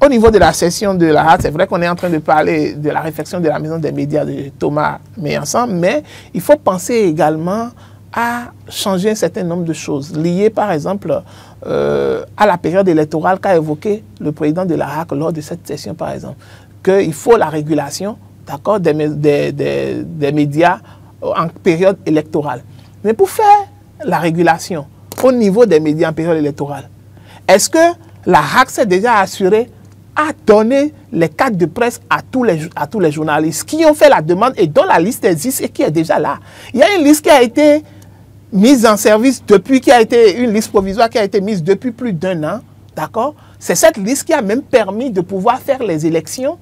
[SPEAKER 2] au niveau de la session de la RAC, c'est vrai qu'on est en train de parler de la réflexion de la maison des médias de Thomas Meillanson, mais il faut penser également à changer un certain nombre de choses liées, par exemple, à la période électorale qu'a évoqué le président de la RAC lors de cette session, par exemple, qu'il faut la régulation, d'accord, des médias en période électorale. Mais pour faire la régulation au niveau des médias en période électorale, est-ce que la RAC s'est déjà assurée à donner les cartes de presse à tous les journalistes qui ont fait la demande et dont la liste existe et qui est déjà là? Il y a une liste qui a été mise en service depuis, une liste provisoire qui a été mise depuis plus d'1 an, d'accord? C'est cette liste qui a même permis de pouvoir faire les élections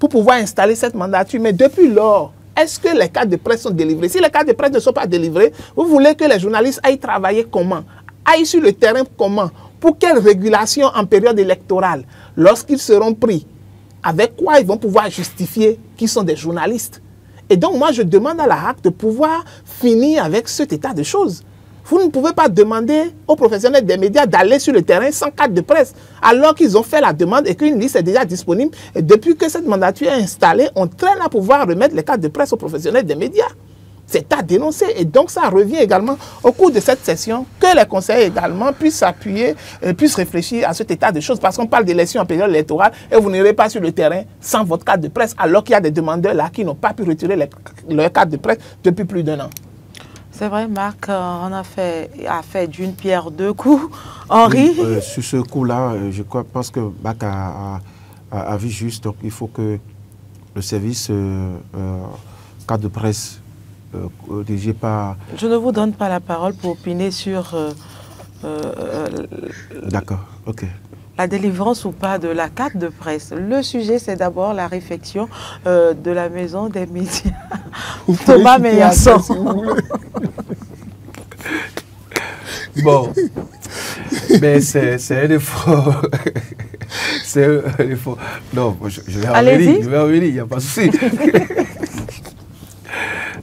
[SPEAKER 2] pour pouvoir installer cette mandature. Mais depuis lors, est-ce que les cartes de presse sont délivrées? Si les cartes de presse ne sont pas délivrées, vous voulez que les journalistes aillent travailler comment? Aillent sur le terrain comment? Pour quelle régulation en période électorale? Lorsqu'ils seront pris, avec quoi ils vont pouvoir justifier qu'ils sont des journalistes? Et donc, moi, je demande à la RAC de pouvoir finir avec cet état de choses. Vous ne pouvez pas demander aux professionnels des médias d'aller sur le terrain sans carte de presse, alors qu'ils ont fait la demande et qu'une liste est déjà disponible. Et depuis que cette mandature est installée, on traîne à pouvoir remettre les cartes de presse aux professionnels des médias. C'est à dénoncer. Et donc, ça revient également au cours de cette session que les conseillers également puissent s'appuyer, puissent réfléchir à cet état de choses. Parce qu'on parle d'élections en période électorale et vous n'irez pas sur le terrain sans votre carte de presse, alors qu'il y a des demandeurs là qui n'ont pas pu retirer leur carte de presse depuis plus d'1 an.
[SPEAKER 1] C'est vrai, Marc, on a fait d'une pierre deux coups. Henri?
[SPEAKER 3] Oui, sur ce coup-là, je pense que Marc a vu juste. Donc, il faut que le service carte de presse dirigé par...
[SPEAKER 1] Je ne vous donne pas la parole pour opiner sur...
[SPEAKER 3] D'accord, ok.
[SPEAKER 1] La délivrance ou pas de la carte de presse. Le sujet, c'est d'abord la réflexion de la maison des médias. Thomas Meillanson.
[SPEAKER 3] Bon, mais c'est un effort. C'est un effort. Non, je vais en venir, il n'y a pas de souci.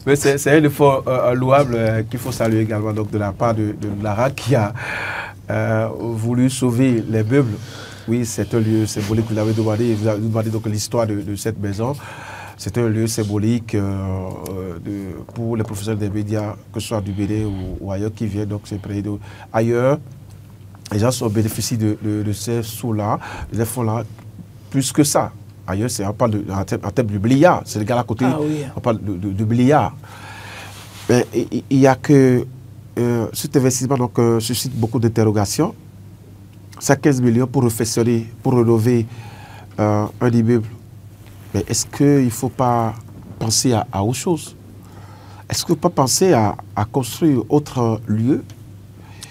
[SPEAKER 3] Mais c'est un effort louable qu'il faut saluer également donc, de la part de la RAC qui a voulu sauver les meubles. Oui, c'est un lieu symbolique, vous l'avez demandé, vous avez demandé donc l'histoire de cette maison. C'est un lieu symbolique pour les professionnels des médias, que ce soit du BD ou ailleurs, qui viennent donc se prêter ailleurs. Les gens bénéficient de ces sous-là, de ces fonds-là, plus que ça. Ailleurs, on parle en termes de milliards. C'est le gars à côté, on parle de milliards. Mais il n'y a que cet investissement donc, suscite beaucoup d'interrogations. C'est 15 millions pour réfectionner, pour rénover un immeuble. Mais est-ce qu'il ne faut pas penser à autre chose? Est-ce qu'il ne faut pas penser à construire autre lieu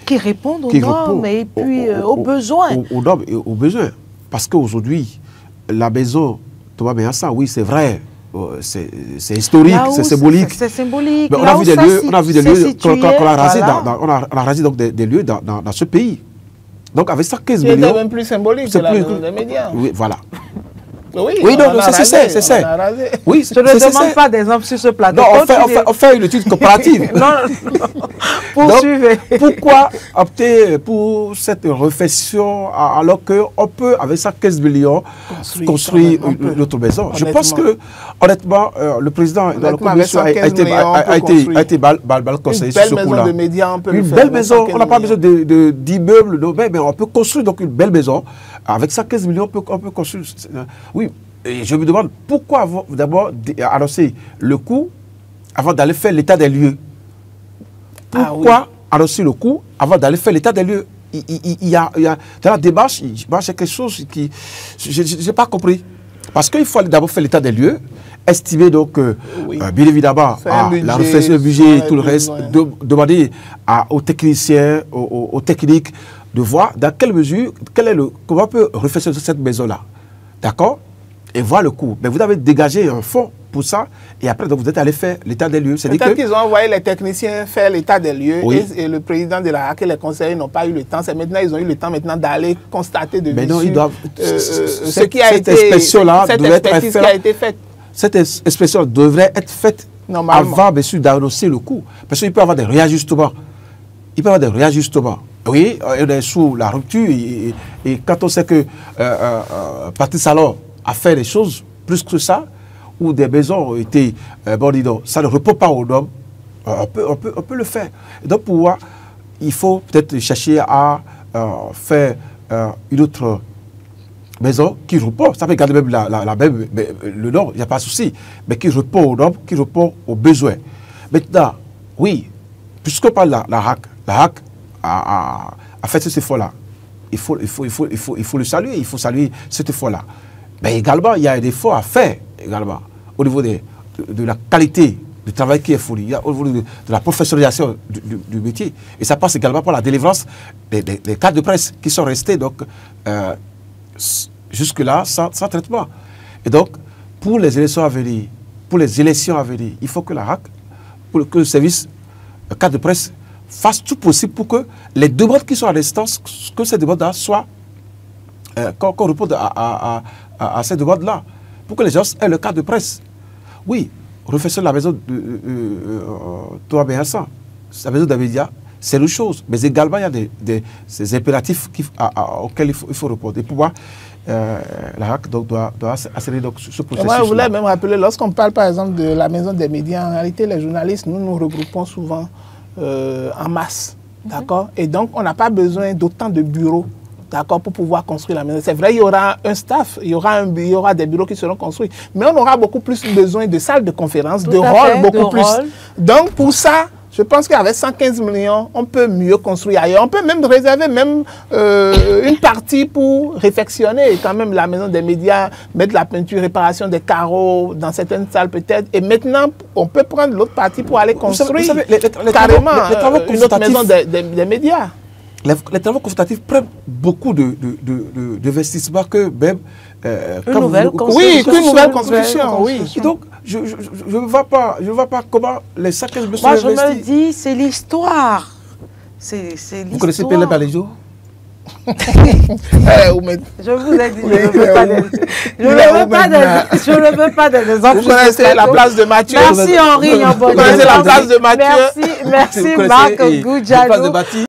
[SPEAKER 1] qui répondent aux normes et puis aux besoins?
[SPEAKER 3] Aux normes et aux besoins. Parce qu'aujourd'hui, la maison, Thomas Meillanson, oui, c'est vrai, c'est historique, c'est symbolique.
[SPEAKER 1] C'est symbolique.
[SPEAKER 3] Mais on a vu des lieux qu'on a rasés, on a rasé donc des lieux dans ce pays. Donc avec ça, 15 millions...
[SPEAKER 2] C'est même plus symbolique que la maison des médias.
[SPEAKER 3] Oui, voilà. Oui, non, c'est ça. Oui,
[SPEAKER 1] je ne demande pas d'exemple sur ce plateau.
[SPEAKER 3] Non, on fait une étude comparative.
[SPEAKER 1] Non. Poursuivez.
[SPEAKER 3] Pourquoi opter pour cette réflexion alors qu'on peut, avec ça, 15 millions, construire une autre maison? Je pense que, honnêtement, le président dans la commission a été mal conseillé sur ce coup-là. Une belle maison, on n'a pas besoin d'immeubles, mais on peut construire donc une belle maison. Avec ça, 15 millions, on peut construire. Oui, et je me demande pourquoi d'abord annoncer le coût avant d'aller faire l'état des lieux. Pourquoi annoncer le coût avant d'aller faire l'état des lieux? Il y a dans la démarche, c'est quelque chose qui... Je n'ai pas compris. Parce qu'il faut d'abord faire l'état des lieux, estimer donc, bien évidemment, la réflexion du budget et tout le reste, demander aux techniciens, aux techniques, de voir dans quelle mesure, comment on peut réfléchir sur cette maison-là. D'accord? Et voir le coût. Mais vous avez dégagé un fonds pour ça, et après, donc, vous êtes allé faire l'état des lieux.
[SPEAKER 2] Peut-être qu'ils ont envoyé les techniciens faire l'état des lieux, et le président de la HAC et les conseillers n'ont pas eu le temps. C'est maintenant, ils ont eu le temps maintenant d'aller constater de
[SPEAKER 3] mais non, ils doivent...
[SPEAKER 2] ce qui a été...
[SPEAKER 3] faite. Cette inspection devrait être faite avant, bien sûr, d'annoncer le coût. Parce qu'il peut y avoir des réajustements. Oui, on est sous la rupture et quand on sait que Patrice Talon a fait des choses plus que ça, où des maisons ont été, ça ne répond pas aux normes, on peut le faire. Et donc pour moi, il faut peut-être chercher à faire une autre maison qui répond, ça peut garder même le nom, il n'y a pas de souci, mais qui répond aux normes, qui répond aux besoins. Maintenant, oui, puisqu'on parle de la HAC a fait cet effort-là. Il faut le saluer, il faut saluer cet effort-là. Mais également, il y a un effort à faire également au niveau de la qualité du travail qui est fourni, au niveau de la professionnalisation du métier. Et ça passe également par la délivrance des cadres de presse qui sont restés donc jusque-là sans traitement. Et donc, pour les élections à venir, il faut que la HAC, que le service cadre de presse fasse tout possible pour que les demandes qui sont en instance, que ces demandes-là soient, qu'on réponde à ces demandes-là, pour que les gens aient le cadre de presse. Oui, réflexion de la maison de Thomas Benhassan, la maison des médias, c'est une chose, mais également il y a des impératifs auxquels il faut répondre. Et pour moi, la HAC doit accélérer donc, ce processus.
[SPEAKER 2] Moi, je voulais même rappeler, lorsqu'on parle par exemple de la maison des médias, en réalité, les journalistes, nous regroupons souvent en masse, d'accord? Et donc, on n'a pas besoin d'autant de bureaux, d'accord, pour pouvoir construire la maison. C'est vrai, il y aura un staff, il y aura des bureaux qui seront construits, mais on aura beaucoup plus besoin de salles de conférence, de rôles, beaucoup plus. Donc, pour ça, je pense qu'avec 115 millions, on peut mieux construire ailleurs. On peut même réserver une partie pour réfectionner quand même la maison des médias, mettre la peinture, réparation des carreaux dans certaines salles peut-être. Et maintenant, on peut prendre l'autre partie pour aller construire
[SPEAKER 3] vous savez,
[SPEAKER 2] carrément une autre maison des médias.
[SPEAKER 3] Les travaux consultatifs prennent beaucoup d'investissements que même...
[SPEAKER 2] une nouvelle construction. Oui.
[SPEAKER 3] Et donc, je ne vois pas comment les 115 millions sont
[SPEAKER 1] investis. Moi, je me dis, c'est l'histoire. C'est l'histoire.
[SPEAKER 3] Vous connaissez Pelé Baléjo?
[SPEAKER 1] Je vous ai dit, je ne veux pas des exemples.
[SPEAKER 2] Vous connaissez la place de Mathieu?
[SPEAKER 1] Merci Henri.
[SPEAKER 2] Vous connaissez la place de Mathieu?
[SPEAKER 1] Merci Marc Goudjalou.